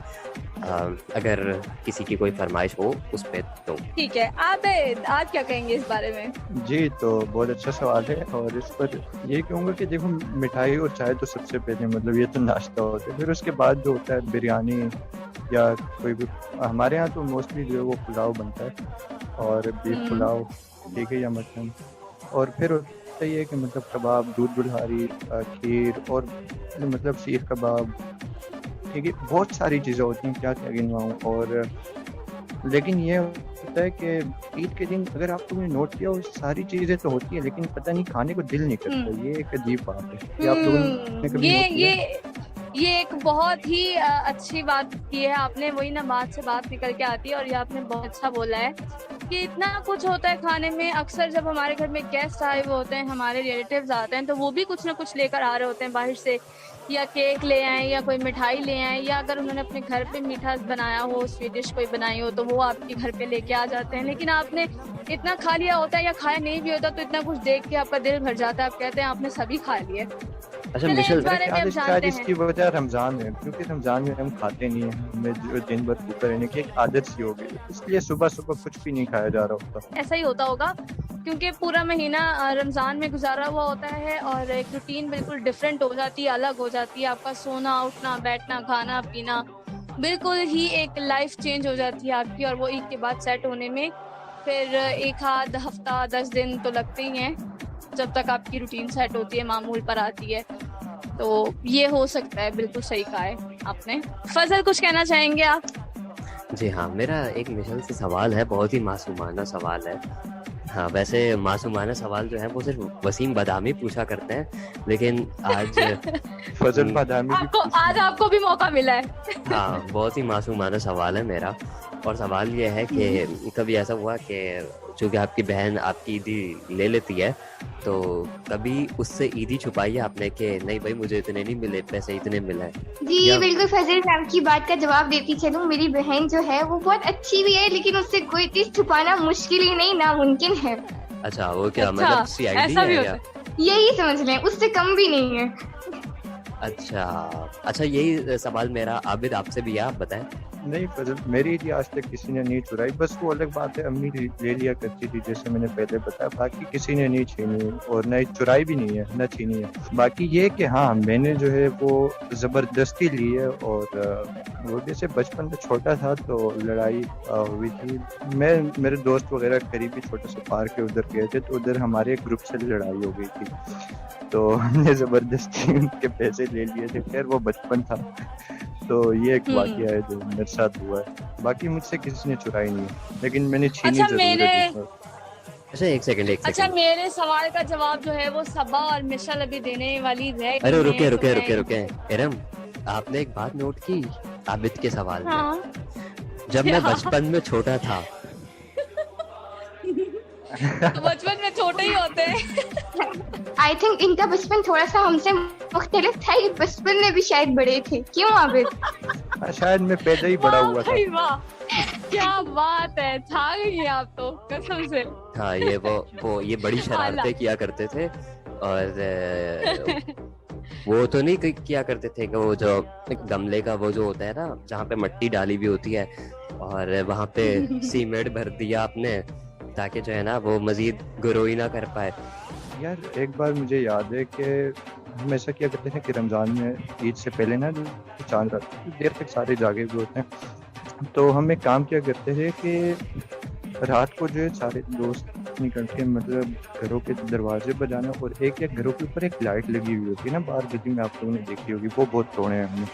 Speaker 2: अगर किसी की कोई फरमाइश हो उस पे तो।
Speaker 1: ठीक है, आबिद आप क्या कहेंगे इस बारे में?
Speaker 4: जी, तो बहुत अच्छा सवाल है और इस पर ये कहूँगा कि देखो, मिठाई और चाय तो सबसे पहले, मतलब ये तो नाश्ता होता है, फिर उसके बाद जो होता है बिरयानी या कोई भी, हमारे यहाँ तो मोस्टली जो है वो पुलाव बनता है, और बीफ पुलाव, ठीक है, या मटन, और फिर होता ही है कि मतलब कबाब, दूध बुल्हारी, खीर, और मतलब सीख कबाब, ठीक है, बहुत सारी चीज़ें होती हैं, क्या क्या गिनवाऊँ। और लेकिन ये होता है कि ईद के दिन अगर आप तुमने नोट किया, वो सारी चीज़ें तो होती है लेकिन पता नहीं खाने को दिल नहीं करता। ये एक अजीब बात है। ये आप लोगों ने कभी नोट किया?
Speaker 1: ये एक बहुत ही अच्छी बात की है आपने, वही ना बात से बात निकल के आती है, और ये आपने बहुत अच्छा बोला है कि इतना कुछ होता है खाने में। अक्सर जब हमारे घर में गेस्ट आए हुए होते हैं, हमारे रिलेटिव्स आते हैं, तो वो भी कुछ ना कुछ लेकर आ रहे होते हैं बाहर से, या केक ले आए या कोई मिठाई ले आए, या अगर उन्होंने अपने घर पे मीठा बनाया हो, स्वीट डिश कोई बनाई हो, तो वो आपके घर पे लेके आ जाते हैं। लेकिन आपने इतना खा लिया होता है या खाया नहीं भी होता, तो इतना कुछ देख के आपका दिल भर जाता है, आप कहते हैं आपने सभी खा लिए।
Speaker 2: अच्छा मिशेल,
Speaker 4: शायद इसकी वजह रमजान है, क्योंकि रमजान में हम खाते नहीं है, हमें जो दिन भर भूखा रहने की एक आदत सी हो गई, इसलिए सुबह सुबह कुछ भी नहीं खाया जा रहा होता।
Speaker 1: ऐसा ही होता होगा, क्योंकि पूरा महीना रमजान में गुजारा हुआ होता है, और एक रूटीन बिल्कुल डिफरेंट हो जाती है, अलग हो जाती है। आपका सोना, उठना, बैठना, खाना पीना, बिल्कुल ही एक लाइफ चेंज हो जाती है आपकी, और वो ईद के बाद सेट होने में फिर एक आध हफ्ता 10 दिन तो लगते ही हैं, जब तक आपकी रूटीन सेट होती है, मामूल पर आती है। तो ये हो सकता है, बिल्कुल सही कहा है आपने। फजल, कुछ कहना चाहेंगे आप?
Speaker 2: जी हाँ, मेरा एक मिशेल से सवाल है, बहुत ही मासूमाना सवाल है। हाँ, वैसे मासूमाना सवाल जो है वो सिर्फ वसीम बादामी पूछा करते हैं, लेकिन आज
Speaker 4: फजल बादामी
Speaker 1: आज आपको भी मौका मिला है।
Speaker 2: हाँ, बहुत ही मासूमाना सवाल है मेरा, और सवाल ये है कि कभी ऐसा हुआ कि चूँकि आपकी बहन आपकी ईदी ले लेती है, तो कभी उससे ईदी छुपाई है आपने कि नहीं भाई मुझे इतने नहीं मिले, पैसे इतने मिले?
Speaker 3: जी बिल्कुल, फजल मैम की बात का जवाब देती चलूं। मेरी बहन जो है वो बहुत अच्छी भी है, लेकिन उससे कोई चीज छुपाना मुश्किल ही नहीं, नामुमकिन है।
Speaker 2: अच्छा, वो क्या
Speaker 1: अच्छा,
Speaker 2: मतलब CID
Speaker 1: ऐसा भी
Speaker 2: है
Speaker 1: होता
Speaker 2: या?
Speaker 3: यही समझ लें, उससे कम भी नहीं है।
Speaker 2: अच्छा, यही सवाल मेरा आबिद आपसे भी है, आप बताएं।
Speaker 4: नहीं फजल, मेरी ईदी आज तक किसी ने नहीं चुराई, बस वो अलग बात है अम्मी ले लिया करती थी, जैसे मैंने पहले बताया, बाकी किसी ने नहीं छीनी, और न चुराई भी नहीं है, न छीनी है। बाकी ये कि हाँ, मैंने जो है वो ज़बरदस्ती ली है, और वो जैसे बचपन में छोटा था तो लड़ाई हुई थी। मेरे दोस्त वगैरह करीबी छोटे से पार्क के उधर गए थे, तो उधर हमारे एक ग्रुप से लड़ाई हो गई थी, तो हमने ज़बरदस्ती उनके पैसे ले लिए थे। खैर वो बचपन था, तो ये एक वाकया है जो मेरे साथ हुआ है। बाकी मुझसे किसी ने चुराई नहीं है, लेकिन मैंने छीनी
Speaker 1: अच्छा,
Speaker 4: जरूर है।
Speaker 2: अच्छा एक सेकंड
Speaker 1: अच्छा, मेरे सवाल का जवाब जो है वो सबा और मिशेल अभी देने वाली है।
Speaker 2: अरे रुके इरम, आपने एक बात नोट की आबिद के सवाल में?
Speaker 1: हाँ।
Speaker 2: जब मैं बचपन में छोटा था
Speaker 1: तो बचपन में छोटे ही होते हैं।
Speaker 3: आई थिंक इनका बचपन थोड़ा सा हमसे मुख्तलिफ था, ये बचपन में भी शायद बड़े थे, क्यों आबिद?
Speaker 4: शायद मैं पैदा ही बड़ा हुआ था।
Speaker 1: वाह, क्या बात है, छा गई आप तो कसम से।
Speaker 2: हाँ, ये बड़ी शरारतें किया करते थे, और वो तो नहीं किया करते थे कि वो जो गमले का वो जो होता है ना, जहाँ पे मिट्टी डाली हुई होती है, और वहाँ पे सीमेंट भर दिया आपने, ताकि जो है ना वो मजीद ग्रोई ना कर पाए।
Speaker 4: यार एक बार मुझे याद है कि हम ऐसा किया करते थे कि रमज़ान में ईद से पहले ना चांद रात देर तक सारे जागे हुए होते हैं, तो हम एक काम किया करते थे कि रात को जो है सारे दोस्त निकल के मतलब घरों के दरवाजे बजाना, और एक घरों के ऊपर एक लाइट लगी हुई होती है ना बाहर, गली में आप लोगों ने देखी होगी, वो बहुत तोड़े हैं हमने।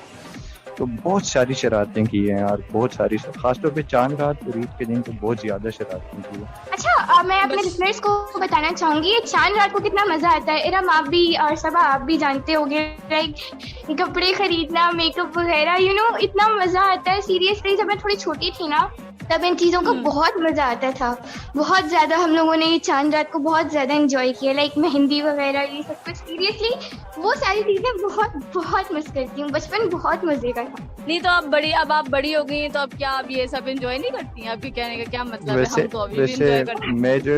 Speaker 4: तो बहुत सारी शरारतें की हैं यार, बहुत सारी, खासतौर पे चांद रात और ईद के दिन तो बहुत ज्यादा शरारतें की हैं।
Speaker 3: अच्छा, मैं अपने लिसनर्स को बताना चाहूंगी ये चांद रात को कितना मजा आता है। इरम आप भी और सबा आप भी जानते होंगे, लाइक कपड़े खरीदना, मेकअप वगैरह, यू नो इतना मजा आता है। सीरियसली जब मैं थोड़ी छोटी थी ना, तब इन चीज़ों को बहुत मज़ा आता था, बहुत ज़्यादा हम लोगों ने ये चांद रात को बहुत ज़्यादा एंजॉय किया, लाइक मेहंदी वगैरह ये सब कुछ। सीरियसली वो सारी चीज़ें बहुत बहुत मिस करती हूँ, बचपन बहुत मज़े का था।
Speaker 1: नहीं तो अब आप बड़ी हो गई हैं, तो अब क्या आप ये सब एंजॉय नहीं करती हैं? आपके कहने का क्या मतलब है? हम तो अभी भी एंजॉय करते हैं।
Speaker 4: मैं जो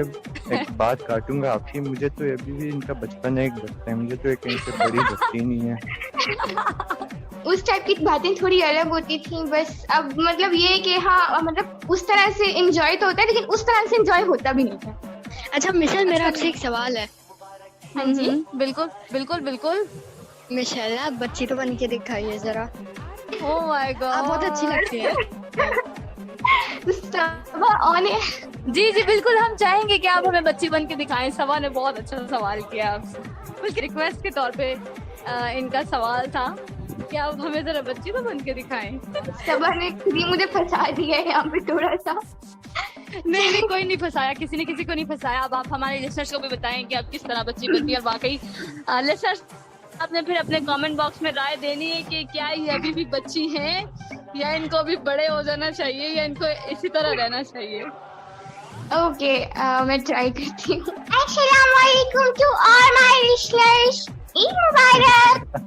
Speaker 4: एक बात काटूंगा आपकी, मुझे तो अभी भी इनका बचपन एक लगता है, मुझे तो एक कहीं से बड़ी लगती नहीं है।
Speaker 3: उस टाइप की बातें थोड़ी अलग होती थी। बस अब मतलब ये है कि हाँ मतलब उस तरह से एंजॉय तो होता है, लेकिन उस तरह से एंजॉय होता भी नहीं था।
Speaker 5: अच्छा मिशेल, मेरा आपसे एक सवाल है।
Speaker 3: हाँ जी।
Speaker 1: बिल्कुल बिल्कुल बिल्कुल।
Speaker 5: मिशेल, आप बच्ची तो बन के दिखाइए जरा,
Speaker 1: ओह माय गॉड,
Speaker 5: आप बहुत अच्छी लगती है।
Speaker 3: सबा ऑन है।
Speaker 1: जी जी बिल्कुल, हम चाहेंगे कि आप हमें बच्ची बन के दिखाएं। सवा ने बहुत अच्छा सवाल किया आपसे, बल्कि रिक्वेस्ट के तौर पे इनका सवाल था कि आप हमें जरा बच्ची तो बन के दिखाएं।
Speaker 3: सबा ने खुद ही मुझे फंसा दिया है यहाँ पे थोड़ा सा।
Speaker 1: नहीं नहीं, कोई नहीं फंसाया, किसी ने किसी को नहीं फंसाया। अब आप हमारे लिसनर्स को भी बताएं कि आप किस तरह बच्ची बनती है। और वाकई लिसनर्स, आपने फिर अपने कमेंट बॉक्स में राय देनी है कि क्या ये अभी भी बच्ची हैं या इनको अभी बड़े हो जाना चाहिए या इनको इसी तरह रहना चाहिए।
Speaker 3: ओके, मैं ट्राई करती हूँ। अस्सलाम वालेकुम to all my listeners, Eid मुबारक।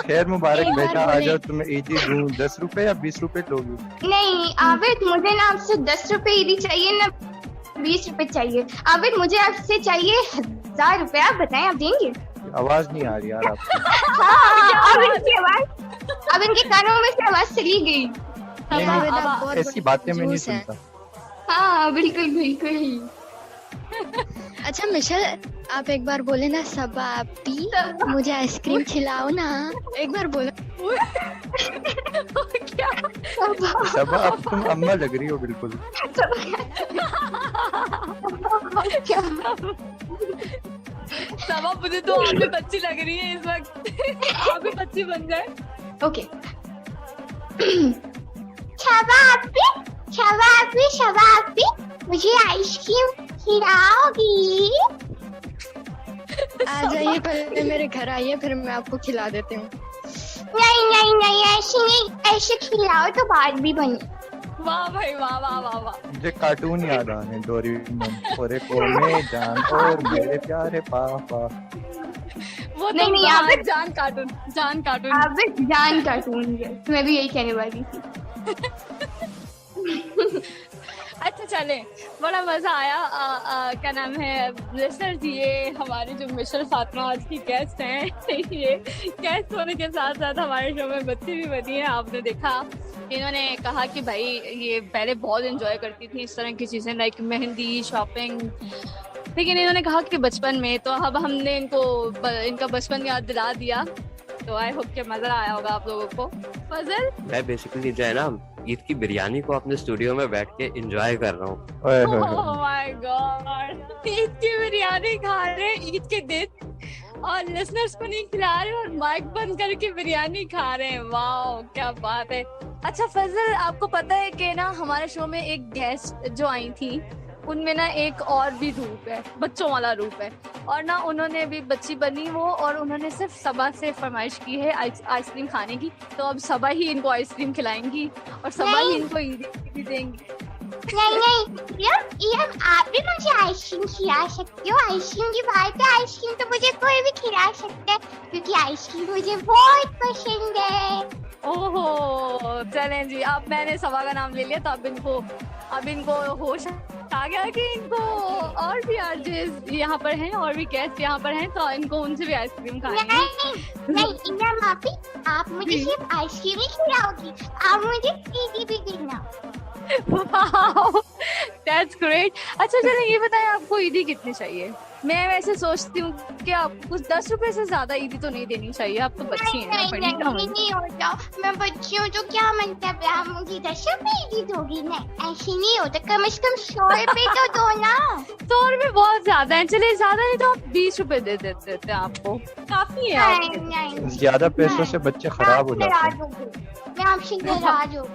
Speaker 4: खैर मुबारक
Speaker 5: एक बार
Speaker 4: बेटा, आ
Speaker 5: बोले।
Speaker 4: जाओ तुम्हें ईदी दूं। 10 रुपए या 20 रुपए लोगी?
Speaker 3: नहीं आबिद, मुझे ना आपसे 10 रुपए ईदी चाहिए ना 20 रुपए चाहिए। आबिद मुझे आपसे चाहिए 1000 रुपए। आप बताएं, आप देंगे?
Speaker 4: आवाज नहीं आ रही यार आपकी।
Speaker 3: हाँ, अब इनके कानों में से आवाज चली गई।
Speaker 4: नहीं,
Speaker 5: आप
Speaker 4: नहीं,
Speaker 5: बहुत
Speaker 4: ऐसी
Speaker 5: बड़े
Speaker 4: बातें मैं नहीं
Speaker 5: कंजूस हैं।
Speaker 4: सुनता।
Speaker 3: हाँ बिल्कुल बिल्कुल।
Speaker 5: अच्छा मिशेल, आप एक बार बोले ना, सबा आपी मुझे आइसक्रीम खिलाओ ना, एक बार बोलो।
Speaker 1: क्या
Speaker 4: सब अब तुम अम्मा लग रही हो बिल्कुल।
Speaker 3: क्या
Speaker 1: सवा, मुझे तो आप भी बच्ची लग रही है इस वक्त। आप भी बच्ची बन जाए।
Speaker 3: ओके। शबाबी मुझे आइसक्रीम खिलाओगी?
Speaker 5: आ जाइए, पहले मेरे घर आइए, फिर मैं आपको खिला देती हूँ।
Speaker 3: नहीं ऐसे नहीं, ऐसे खिलाओ तो बात भी बने।
Speaker 1: वाह भाई वाह वाह वाह वाह।
Speaker 4: मुझे कार्टून याद आ रहे, डोरेमोन और एक ओमे जान और मेरे प्यारे पापा।
Speaker 1: वो तो
Speaker 3: नहीं, आप
Speaker 1: जान कार्टून, जान कार्टून।
Speaker 3: आबिद जान कार्टून है, मैं भी यही कहने वाली थी।
Speaker 1: अच्छा चले, बड़ा मजा आया। क्या नाम है लिसनर जी, ये हमारे जो मिशेल फातिमा आज की गेस्ट हैं, ये गेस्ट होने के साथ साथ हमारे शो में बच्ची भी बनी है। आपने देखा, इन्होंने कहा कि भाई ये पहले बहुत एंजॉय करती थी इस तरह की चीजें, लाइक मेहंदी, शॉपिंग, लेकिन इन्होंने कहा कि बचपन में, तो अब हमने इनका बचपन याद दिला दिया। तो आई होप कि मजा आया होगा आप लोगों को। फजल,
Speaker 2: मैं बेसिकली जो है ना, ईद की बिरयानी को अपने स्टूडियो में बैठ के एंजॉय कर रहा हूँ।
Speaker 4: ओए होए होए।
Speaker 1: ओह माय गॉड, ईद की बिरयानी खा रहे हैं ईद के दिन, और लिसनर्स को नहीं खिला रहे और माइक बंद करके बिरयानी खा रहे हैं। वाह क्या बात है। अच्छा फजल, आपको पता है कि ना हमारे शो में एक गेस्ट जो आई थी, उनमें ना एक और भी रूप है, बच्चों वाला रूप है, और ना उन्होंने भी बच्ची बनी वो, और उन्होंने सिर्फ सबा से फरमाइश की है आइसक्रीम खाने की। तो अब सबा ही इनको आइसक्रीम खिलाएंगी और सबा ही इनको ईदी भी देंगी।
Speaker 3: नहीं आप भी मुझे आइसक्रीम खिला सकते हो। आइसक्रीम की बात है, आइसक्रीम तो मुझे कोई भी खिला सकता है, क्योंकि आइसक्रीम मुझे बहुत पसंद है।
Speaker 1: ओहो चलें जी, अब मैंने सबा का नाम ले लिया, तो अब इनको होश आ गया कि इनको और भी आर्टिस्ट यहाँ पर हैं और भी गेस्ट यहाँ पर हैं, तो इनको उनसे भी आइसक्रीम खानी है।
Speaker 3: नहीं इमरान भाभी, आप मुझे सिर्फ आइसक्रीम ही खिलाओगी, आप मुझे ईदी भी देना।
Speaker 1: That's great. अच्छा चलो ये बताएं, आपको ईदी कितनी चाहिए? मैं वैसे सोचती हूँ कि आपको कुछ 10 रुपए से ज्यादा ईदी तो नहीं देनी चाहिए, आप तो बच्ची हैं।
Speaker 3: नहीं होता, मैं बच्ची हूँ तो क्या मतलब है, आप मुझे 10 रुपए ईदी दोगी? नहीं ऐसे नहीं होता, कम से कम 100 रुपए तो दो ना।
Speaker 1: 100 रुपए बहुत ज्यादा है, चलिए ज्यादा नहीं तो आप 20 रुपए दे देते हैं, आपको काफी है आपके।
Speaker 3: नहीं
Speaker 4: ज्यादा पैसों से बच्चे खराब हो जाते हैं।
Speaker 3: मैं आपसे नाराज हूँ।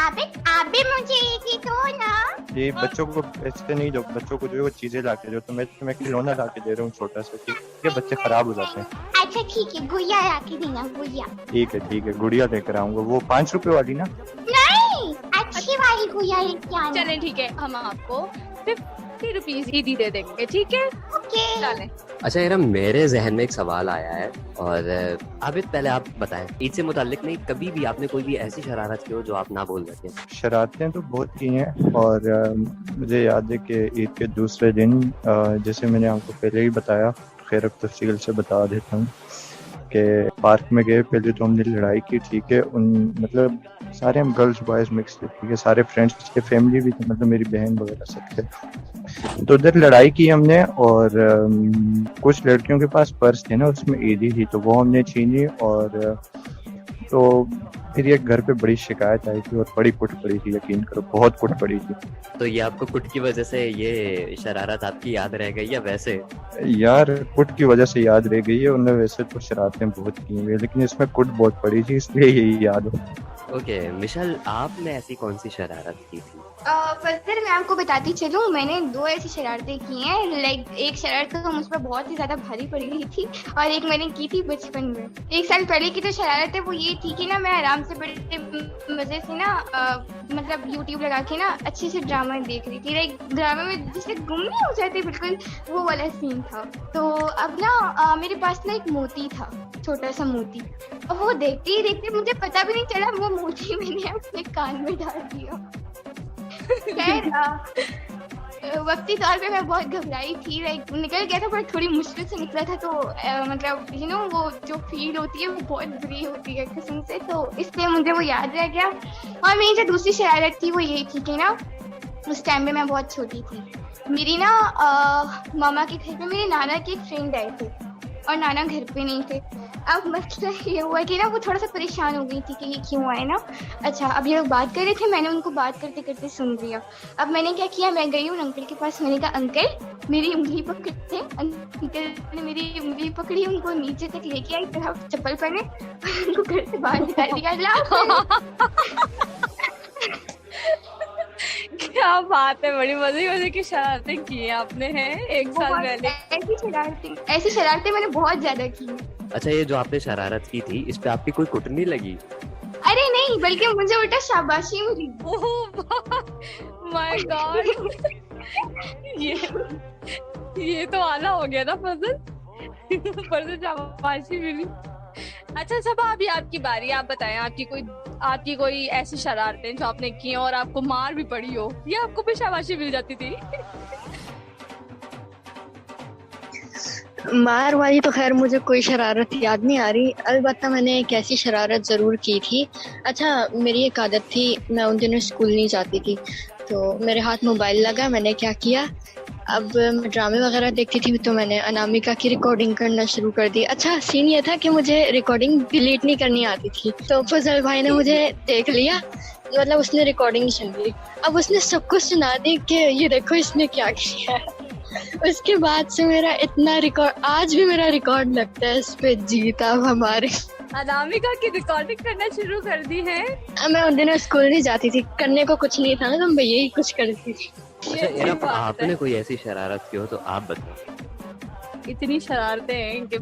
Speaker 3: आप भी मुझे ईदी दो ना।
Speaker 4: ये बच्चों को ऐसे नहीं दो, बच्चों को जो है वो चीजें ला के दो। तो मैं तुम्हें खिलौना ला के दे रहा हूँ छोटा सा, ठीक है? बच्चे खराब हो जाते हैं।
Speaker 3: अच्छा ठीक है, गुड़िया ला के देना, गुड़िया।
Speaker 4: ठीक है, गुड़िया लेकर आऊंगा, वो 5 रुपए वाली ना।
Speaker 3: नहीं, अच्छी वाली गुड़िया लेके आना।
Speaker 1: चलें ठीक है, हम आपको 50 रुपीज ईदी दे देंगे, ठीक है?
Speaker 3: ओके।
Speaker 1: चलें।
Speaker 2: अच्छा यार, मेरे जहन में एक सवाल आया है, और आबिद पहले आप बताएं, ईद से मुताल्लिक नहीं, कभी भी आपने कोई भी ऐसी शरारत की हो जो आप ना बोल सकें?
Speaker 4: शरारतें तो बहुत की हैं, और मुझे याद है कि ईद के दूसरे दिन, जैसे मैंने आपको पहले ही बताया, खैर अब तफसील से बता देता हूँ कि पार्क में गए, पहले तो हमने लड़ाई की, ठीक है, उन मतलब सारे हम गर्ल्स बॉयज मिक्स थे, ठीक है, सारे फ्रेंड्स के फैमिली भी थे, मतलब मेरी बहन वगैरह सब थे। तो उधर लड़ाई की हमने, और कुछ लड़कियों के पास पर्स थे ना, उसमें ईदी थी, तो वो हमने छीनी, और तो फिर ये घर पे बड़ी शिकायत आई थी और बड़ी कुट पड़ी थी, यकीन करो बहुत कुट पड़ी थी।
Speaker 2: तो ये आपको कुट की वजह से ये शरारत आपकी याद रह गई या वैसे?
Speaker 4: यार कुट की वजह से याद रह गई है, उन्होंने वैसे तो शरारतें बहुत की हुई है, लेकिन इसमें कुट बहुत पड़ी थी, इसलिए यही याद हो।
Speaker 2: ओके मिशल, आपने ऐसी कौन सी शरारत की थी?
Speaker 3: फर्स्ट मैं आपको बताती चलूँ, मैंने 2 ऐसी शरारतें की हैं। लाइक एक शरारत तो मुझ पर बहुत ही ज्यादा भारी पड़ गई थी, और एक मैंने की थी बचपन में। 1 साल पहले की जो शरारत है वो ये थी कि ना, मैं आराम से बड़े मजे से ना मतलब यूट्यूब लगा के ना अच्छे से ड्रामा देख रही थी। लाइक ड्रामा में जैसे गुम नहीं हो जाते, बिल्कुल वो वाला सीन था। तो अब ना मेरे पास ना एक मोती था, छोटा सा मोती, और वो देखते ही देखते मुझे पता भी नहीं चला वो मोती मैंने अपने कान में डाल दिया। खैर वक्ती तौर पे मैं बहुत घबराई थी, लाइक निकल गया था, पर थोड़ी मुश्किल से निकला था। तो मतलब वो जो फील होती है वो बहुत बुरी होती है कसम से, तो इसलिए मुझे वो याद रह गया। और मेरी जो दूसरी शरारत थी वो यही थी कि ना, उस टाइम में मैं बहुत छोटी थी, मेरी ना मामा के घर पे मेरे नाना के एक फ्रेंड आए थे, और नाना घर पे नहीं थे। अब मतलब ये हुआ कि ना, वो थोड़ा सा परेशान हो गई थी कि ये क्यों आए ना। अच्छा, अब ये लोग बात कर रहे थे, मैंने उनको बात करते करते सुन लिया। अब मैंने क्या किया, मैं गई हूँ अंकल के पास, मैंने कहा अंकल मेरी उंगली पकड़ते। अंकल ने मेरी उंगली पकड़ी, उनको नीचे तक लेके आई, फिर आप चप्पल पहने और उनको घर से बाहर निकाल दिया।
Speaker 1: क्या बात है, बड़ी मजे की शरारतें की हैं आपने, हैं 1 साल पहले।
Speaker 3: ऐसी शरारतें मैंने बहुत ज्यादा की हैं।
Speaker 2: अच्छा, ये जो आपने शरारत की थी, इस पे आपकी कोई कुट नहीं लगी?
Speaker 3: अरे नहीं, बल्कि मुझे उल्टा शाबाशी मिली।
Speaker 1: माय गॉड, ये तो आला हो गया ना फजल। ऊपर से शाबाशी मिली। अच्छा सब, अभी आपकी बारी, आप बताएं आपकी कोई ऐसी शरारतें जो आपने की और आपको मार भी पड़ी हो, या आपको भी शाबाशी मिल जाती थी?
Speaker 5: मार वाली तो खैर मुझे कोई शरारत याद नहीं आ रही, अलबत्ता मैंने एक ऐसी शरारत ज़रूर की थी। अच्छा, मेरी एक आदत थी, मैं उन दिनों स्कूल नहीं जाती थी, तो मेरे हाथ मोबाइल लगा, मैंने क्या किया, अब मैं ड्रामे वगैरह देखती थी, तो मैंने अनामिका की रिकॉर्डिंग करना शुरू कर दी। अच्छा, सीन ये था कि मुझे रिकॉर्डिंग डिलीट नहीं करनी आती थी, तो फजल भाई ने मुझे देख लिया, मतलब उसने रिकॉर्डिंग सुन ली। अब उसने सब कुछ सुना दी कि ये देखो इसने क्या किया है। उसके बाद से मेरा इतना रिकॉर्ड, आज भी मेरा रिकॉर्ड लगता है इस पे, जीता हमारे।
Speaker 1: अनामिका की रिकॉर्डिंग करना शुरू कर दी है।
Speaker 5: मैं उन दिनों स्कूल नहीं जाती थी, करने को कुछ नहीं था ना, तो मैं यही कुछ करती थी।
Speaker 2: अच्छा, इरफ, आपने कोई ऐसी शरारत की हो तो आप बताओ।
Speaker 1: इतनी शरारतें हैं कि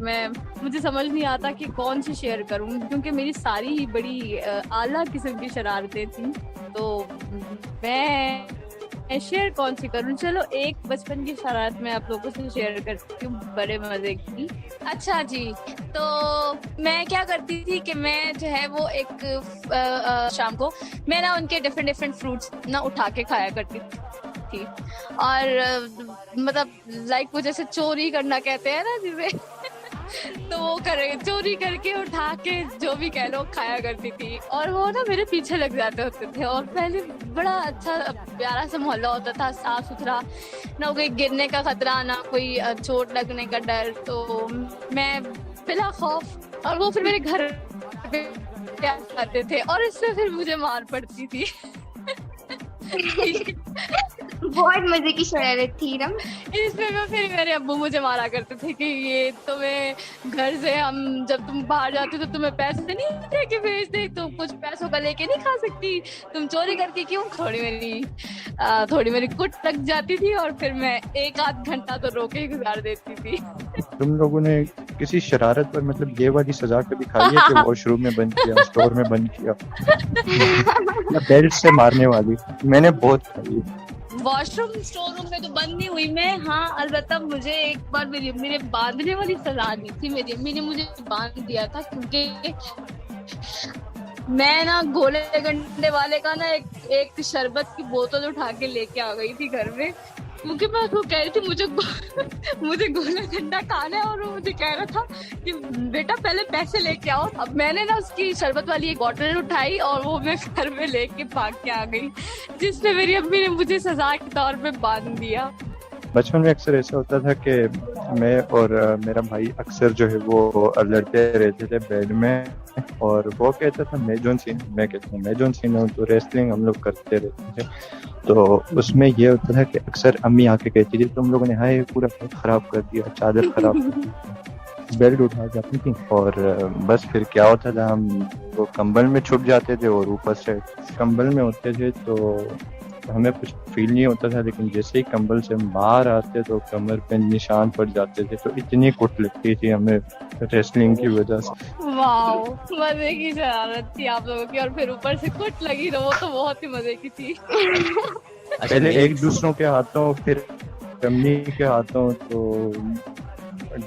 Speaker 1: मुझे समझ नहीं आता कि कौन सी शेयर करूं, क्योंकि मेरी सारी ही बड़ी आला किस्म की शरारतें थी, तो मैं शेयर कौन सी करूं। चलो एक बचपन की शरारत मैं आप लोगों से शेयर करती हूँ, बड़े मजे की। अच्छा जी, तो मैं क्या करती थी कि मैं जो है वो एक शाम को मैं ना उनके डिफरेंट फ्रूट्स ना उठा के खाया करती थी, और मतलब लाइक वो जैसे चोरी करना कहते हैं ना जिसे, तो वो चोरी करके उठा के जो भी कह लो खाया करती थी। और वो ना मेरे पीछे लग जाते होते थे, और पहले बड़ा अच्छा प्यारा सा मोहल्ला होता था, साफ सुथरा, ना कोई गिरने का खतरा, ना कोई चोट लगने का डर। तो मैं बिला खौफ, और वो फिर मेरे घर पे आते थे, और इससे फिर मुझे मार पड़ती थी।
Speaker 3: बहुत मजे की शरारत थी ना।
Speaker 1: इसमें मैं फिर मेरे अब्बू मुझे मारा करते थे कि ये तुम्हें घर से, हम जब तुम बाहर जाते तो तुम्हें पैसे नहीं दे के भेजते, तुम कुछ पैसों का लेके नहीं खा सकती, तुम चोरी करके क्यों। थोड़ी मेरी कुट लग जाती थी, और फिर मैं 1-8 घंटा तो रोके ही गुजार देती थी।
Speaker 4: तुम लोगों ने किसी शरारत पर मतलब ये वाली सजा कभी खाई है कि वॉशरूम में बंद किया, स्टोर में बंद किया, या बेल्ट से मारने वाली? मैंने बहुत खाई है।
Speaker 1: वॉशरूम स्टोर रूम में तो बंद नहीं हुई मैं, हाँ अलबत्ता मुझे एक बार मेरी अम्मी ने बांधने वाली सजा दी थी। मेरी अम्मी ने मुझे बांध दिया था, क्योंकि मैं ना गोले गंडे वाले का ना एक शरबत की बोतल उठा के लेके आ गई थी घर में, क्योंकि मैं उसको कह रही थी मुझे गोला ठंडा खाना है, और वो मुझे कह रहा था कि बेटा पहले पैसे लेके आओ। अब मैंने ना उसकी शरबत वाली एक बॉटल उठाई और वो मैं घर में लेके भाग के आ गई, जिसमें मेरी अम्मी ने मुझे सजा के तौर पे बांध दिया।
Speaker 4: बचपन में अक्सर ऐसा होता था कि मैं और मेरा भाई अक्सर जो है वो लड़ते रहते थे बेड में, और वो कहता था मैं जॉन सीना, मैं कहता हूँ मैं जॉन सीना हूँ, तो रेसलिंग हम लोग करते रहते थे। तो उसमें ये होता था कि अक्सर अम्मी आके कहती थी तुम लोगों ने हाय पूरा बेड खराब कर दिया, चादर खराब कर दी, बेल्ट उठा जाती थी। और बस फिर क्या होता था, हम वो कंबल में छुप जाते थे और ऊपर से कंबल में होते थे तो हमें कुछ फील नहीं होता था, लेकिन जैसे ही कंबल से हम बाहर आते तो कमर पे निशान पड़ जाते थे, तो इतनी कुट लगती थी हमें रेसलिंग की वजह से।
Speaker 1: वाओ, मजे की शरारत थी आप लोगों की, और फिर ऊपर से कुट लगी तो वो तो बहुत ही मजे की थी।
Speaker 4: पहले एक दूसरों के हाथों, फिर अम्मी के हाथों, तो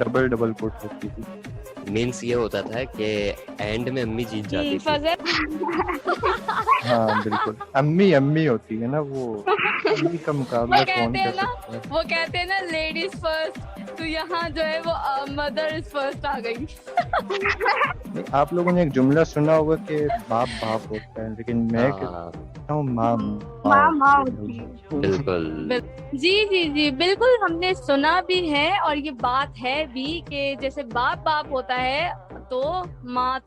Speaker 4: डबल कुट होती थी।
Speaker 2: मीन्स ये होता था कि एंड में अम्मी जीत जाती थी।
Speaker 1: फजल
Speaker 4: हाँ बिल्कुल, अम्मी होती है ना वो, अम्मी का मुकाबला
Speaker 1: वो
Speaker 4: कौन
Speaker 1: कहते हैं
Speaker 4: कर
Speaker 1: ना,
Speaker 4: सकता है।
Speaker 1: वो कहते हैं ना लेडीज फर्स्ट, तो यहाँ जो है वो मदर इज फर्स्ट आ गई।
Speaker 4: नहीं, आप लोगों ने एक जुमला सुना होगा कि बाप होता है, लेकिन मैं
Speaker 2: हाँ,
Speaker 4: कहता हूँ माँ
Speaker 3: माँ होती है।
Speaker 2: बिल्कुल।
Speaker 1: जी बिल्कुल, हमने सुना भी है और ये बात है भी कि जैसे बाप होता है तो माँ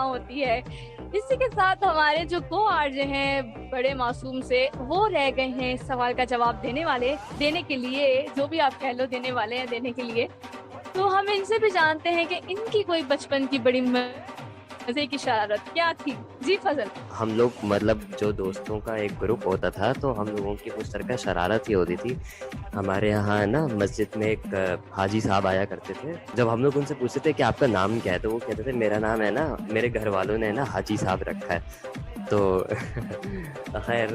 Speaker 1: होती है। इसी के साथ हमारे जो को आरजे हैं बड़े मासूम से, वो रह गए हैं सवाल का जवाब देने के लिए, जो भी आप कह लो देने वाले हैं देने के लिए। तो हम इनसे भी जानते हैं कि इनकी कोई बचपन की बड़ी मजे की शरारत क्या थी। जी फजल।
Speaker 2: हम लोग मतलब जो दोस्तों का एक ग्रुप होता था तो हम लोगों की उस तरह का शरारत ही होती थी। हमारे यहाँ ना मस्जिद में एक हाजी साहब आया करते थे। जब हम लोग उनसे पूछते थे कि आपका नाम क्या है, तो वो कहते थे मेरा नाम है ना, मेरे घर वालों ने ना हाजी साहब रखा है। तो खैर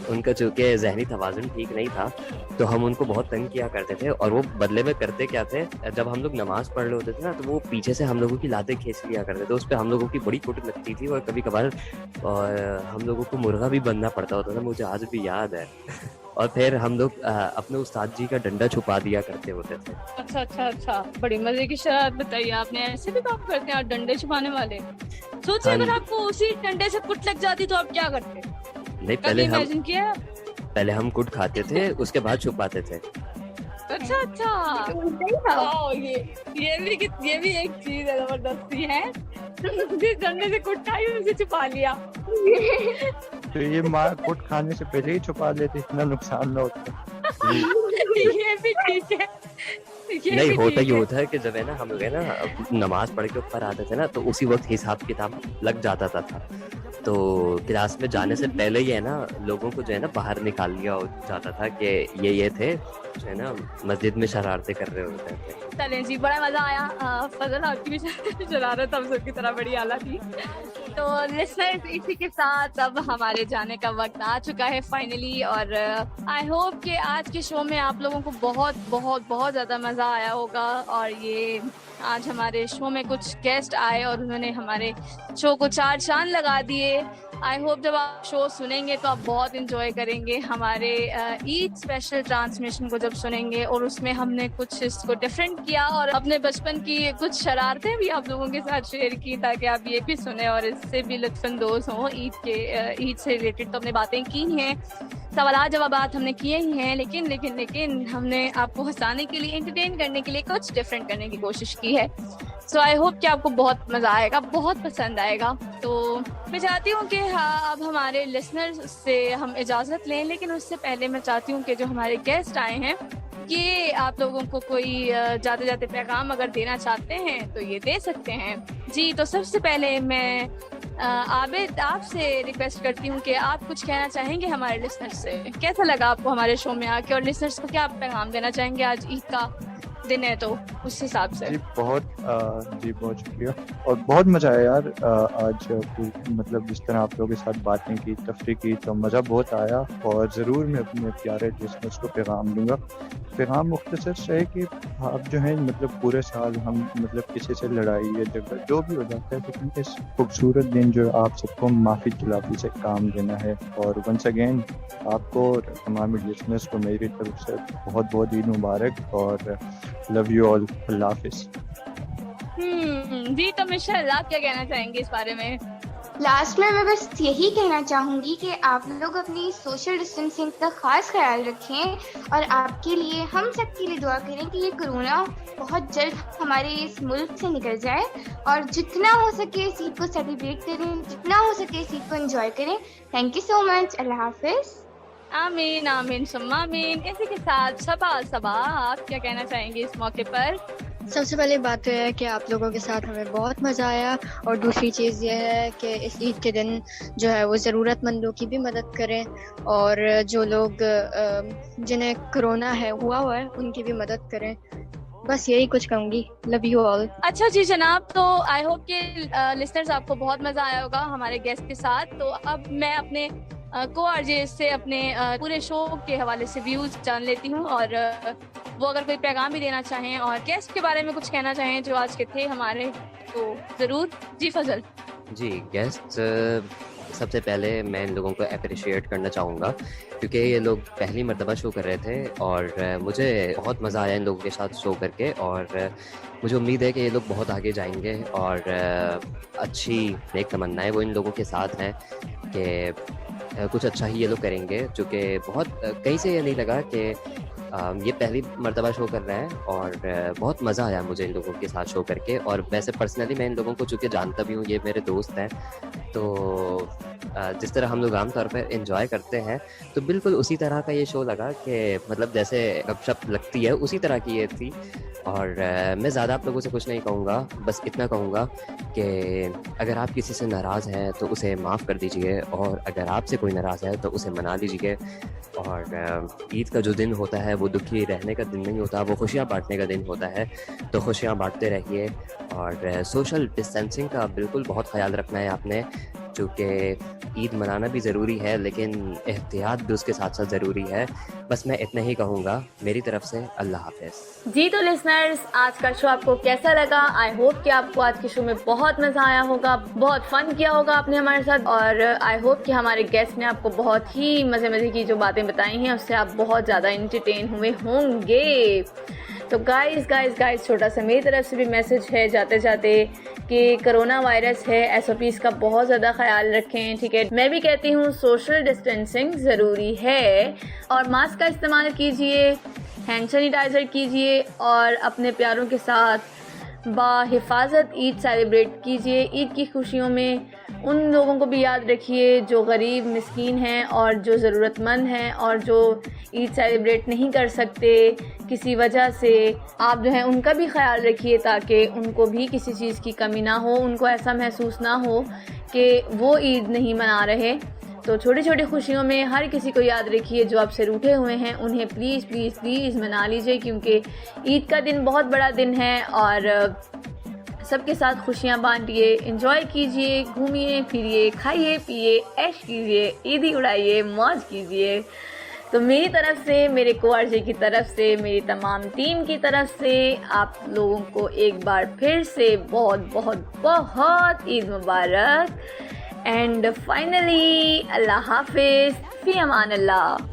Speaker 2: उनका चूँकि जहनी तवाज़ुन ठीक नहीं था, तो हम उनको बहुत तंग किया करते थे। और वो बदले में करते क्या थे, जब हम लोग नमाज़ पढ़ रहे होते थे ना, तो वो पीछे से हम लोगों की लातें खींच लिया करते थे। उस पर हम लोगों की बड़ी कुट लगती थी, और कभी कभार और हम लोगों को मुर्गा भी बनना पड़ता होता था, मुझे आज भी याद है। और फिर हम लोग अपने उस्ताद जी का डंडा छुपा दिया करते होते थे।
Speaker 1: अच्छा, बड़ी मजे की शरारत बताइए आपने। ऐसे भी काम करते हैं आप, डंडे छुपाने वाले। सोचिए
Speaker 2: हाँ,
Speaker 1: अगर आपको उसी डंडे से कुट लग जाती तो आप क्या करते?
Speaker 2: नहीं,
Speaker 1: कभी इमेजिन किया?
Speaker 2: पहले हम कुट खाते थे, उसके बाद छुपाते थे।
Speaker 1: अच्छा वाओ, ये भी एक चीज है, जबरदस्ती है। जिस डंडे से कुट खाई उसे छुपा लिया।
Speaker 4: तो ये माँ कुट खाने से पहले ही छुपा लेते, इतना नुकसान ना होता।
Speaker 1: ये भी ठीक है।
Speaker 2: नहीं, होता ही होता है कि जब है ना हम लोग है ना नमाज पढ़ के ऊपर आते थे ना, तो उसी वक्त हिसाब किताब लग जाता था। तो क्लास में जाने से पहले ही है ना लोगों को जो है ना बाहर निकाल लिया जाता था कि ये थे जो है ना मस्जिद में शरारतें कर रहे होते थे।
Speaker 1: चलें जी, बड़ा मजा आया। फजल आपकी भी शरारत हम सबकी तरह बड़ी आला थी। तो लिसनर्स, इसी के साथ अब हमारे जाने का वक्त आ चुका है फाइनली। और आई होप कि आज के शो में आप लोगों को बहुत बहुत बहुत ज़्यादा मज़ा आया होगा। और ये आज हमारे शो में कुछ गेस्ट आए और उन्होंने हमारे शो को चार चांद लगा दिए। आई होप जब आप शो सुनेंगे तो आप बहुत इंजॉय करेंगे हमारे ईद स्पेशल ट्रांसमिशन को जब सुनेंगे। और उसमें हमने कुछ इसको डिफरेंट किया और अपने बचपन की कुछ शरारतें भी आप लोगों के साथ शेयर की, ताकि आप ये भी सुने और इससे भी लुत्फानंदोज हों। ईद से रिलेटेड तो हमने बातें की हैं, सवाल जवाबात हमने किए ही हैं, लेकिन हमने आपको हंसाने के लिए, एंटरटेन करने के लिए कुछ डिफरेंट करने की कोशिश की है। सो आई होप कि आपको बहुत मज़ा आएगा, बहुत पसंद आएगा। तो मैं चाहती हूँ कि हाँ, अब हमारे लिसनर्स से हम इजाज़त लें, लेकिन उससे पहले मैं चाहती हूँ कि जो हमारे गेस्ट आए हैं ये आप लोगों को कोई जाते जाते पैगाम अगर देना चाहते हैं तो ये दे सकते हैं। जी, तो सबसे पहले मैं आबिद आपसे रिक्वेस्ट करती हूँ कि आप कुछ कहना चाहेंगे हमारे लिसनर्स से। कैसा लगा आपको हमारे शो में आके, और लिसनर्स को क्या आप पैगाम देना चाहेंगे आज ईद का? दिन है तो उस हिसाब से।
Speaker 4: जी बहुत शुक्रिया और बहुत मज़ा आया यार। आज मतलब जिस तरह आप लोगों के साथ बातें की, तफरीक की, तो मज़ा बहुत आया। और ज़रूर मैं अपने प्यारे लिसनर्स को पैगाम दूंगा। पैगाम मुख्तसर से है कि आप जो है मतलब पूरे साल हम मतलब किसी से लड़ाई या झगड़ा जो भी हो जाता है, लेकिन इस खूबसूरत दिन जो आप सबको माफ़ी खिलाफी से काम देना है। और वंस अगेन आपको और तमाम लिसनर्स को मेरी तरफ से बहुत बहुत ईद मुबारक और लव यू ऑल। अल्लाह हाफिज़।
Speaker 1: जी तो मिशेल, आप क्या कहना चाहेंगे इस बारे में?
Speaker 3: लास्ट में मैं बस यही कहना चाहूँगी कि आप लोग अपनी सोशल डिस्टेंसिंग का ख़ास ख्याल रखें और आपके लिए, हम सब के लिए दुआ करें कि ये कोरोना बहुत जल्द हमारे इस मुल्क से निकल जाए और जितना हो सके इस ईद को सेलिब्रेट करें, जितना हो सके इस ईद को एंजॉय करें। Thank you so much. अल्लाह हाफिज़।
Speaker 1: आमीन आमीन सुम्मा आमीन। इसी के साथ सबा आप क्या कहना चाहेंगे इस मौके पर?
Speaker 5: सबसे पहले बात तो यह है कि आप लोगों के साथ हमें बहुत मज़ा आया और दूसरी चीज़ यह है कि इस ईद के दिन जो है वो ज़रूरतमंदों की भी मदद करें और जो लोग जिन्हें कोरोना हुआ है उनकी भी मदद करें। बस यही कुछ कहूँगी। Love you all.
Speaker 1: अच्छा जी जनाब, तो आई होप कि लिसनर्स आपको बहुत मज़ा आया होगा हमारे गेस्ट के साथ। तो अब मैं अपने को आरजे से अपने पूरे शो के हवाले से व्यूज जान लेती हूँ और वो अगर कोई पैगाम भी देना चाहें और गेस्ट के बारे में कुछ कहना चाहें जो आज के थे हमारे, तो ज़रूर। जी फजल।
Speaker 2: जी गेस्ट, सबसे पहले मैं इन लोगों को अप्रिशिएट करना चाहूँगा क्योंकि ये लोग पहली मर्तबा शो कर रहे थे और मुझे बहुत मज़ा आया इन लोगों के साथ शो करके। और मुझे उम्मीद है कि ये लोग बहुत आगे जाएंगे और अच्छी नेक तमन्नाएं वो इन लोगों के साथ हैं कि कुछ अच्छा ही ये लोग करेंगे। जो कि बहुत कहीं से ये नहीं लगा कि ये पहली मर्तबा शो कर रहे हैं और बहुत मज़ा आया मुझे इन लोगों के साथ शो करके। और वैसे पर्सनली मैं इन लोगों को चूँकि जानता भी हूँ, ये मेरे दोस्त हैं, तो जिस तरह हम लोग आमतौर पर एंजॉय करते हैं तो बिल्कुल उसी तरह का ये शो लगा कि मतलब जैसे गपशप लगती है उसी तरह की ये थी। और मैं ज़्यादा आप लोगों से कुछ नहीं कहूँगा, बस इतना कहूँगा कि अगर आप किसी से नाराज़ हैं तो उसे माफ़ कर दीजिए और अगर आपसे कोई नाराज़ है तो उसे मना लीजिए। और ईद का जो दिन होता है वो दुखी रहने का दिन नहीं होता, वो खुशियाँ बांटने का दिन होता है। तो खुशियाँ बांटते रहिए और सोशल डिस्टेंसिंग का बिल्कुल बहुत ख्याल रखना है आपने, चूँकि ईद मनाना भी ज़रूरी है लेकिन एहतियात भी उसके साथ साथ ज़रूरी है। बस मैं इतना ही कहूँगा मेरी तरफ से। अल्लाह हाफ़िज़।
Speaker 1: जी तो लिसनर्स, आज का शो आपको कैसा लगा? आई होप कि आपको आज के शो में बहुत मज़ा आया होगा, बहुत फन किया होगा आपने हमारे साथ। और आई होप कि हमारे गेस्ट ने आपको बहुत ही मज़े की जो बातें बताई हैं उससे आप बहुत ज़्यादा इंटरटेन हुए होंगे। तो गाइस छोटा सा मेरी तरफ से भी मैसेज है जाते जाते कि कोरोना वायरस है, SOPs का बहुत ज़्यादा ख्याल रखें, ठीक है। मैं भी कहती हूँ सोशल डिस्टेंसिंग ज़रूरी है और मास्क का इस्तेमाल कीजिए, हैंड सैनिटाइज़र कीजिए और अपने प्यारों के साथ बाहिफाजत ईद सेलिब्रेट कीजिए। ईद की खुशियों में उन लोगों को भी याद रखिए जो गरीब मिस्कीन हैं और जो ज़रूरतमंद हैं और जो ईद सेलिब्रेट नहीं कर सकते किसी वजह से। आप जो है उनका भी ख्याल रखिए ताकि उनको भी किसी चीज़ की कमी ना हो, उनको ऐसा महसूस ना हो कि वो ईद नहीं मना रहे। तो छोटी छोटी खुशियों में हर किसी को याद रखिए, जो आपसे रूठे हुए हैं उन्हें प्लीज़ प्लीज़ प्लीज़ मना लीजिए क्योंकि ईद का दिन बहुत बड़ा दिन है और सबके साथ खुशियाँ बांटिए, एंजॉय कीजिए, घूमिए फिरिए, खाइए पिए, ऐश कीजिए, ईदी उड़ाइए, मौज कीजिए। तो मेरी तरफ से, मेरे को-आरजे की तरफ से, मेरी तमाम टीम की तरफ से आप लोगों को एक बार फिर से बहुत बहुत बहुत ईद मुबारक। एंड फाइनली अल्लाह हाफिज़, फ़ी अमान अल्लाह।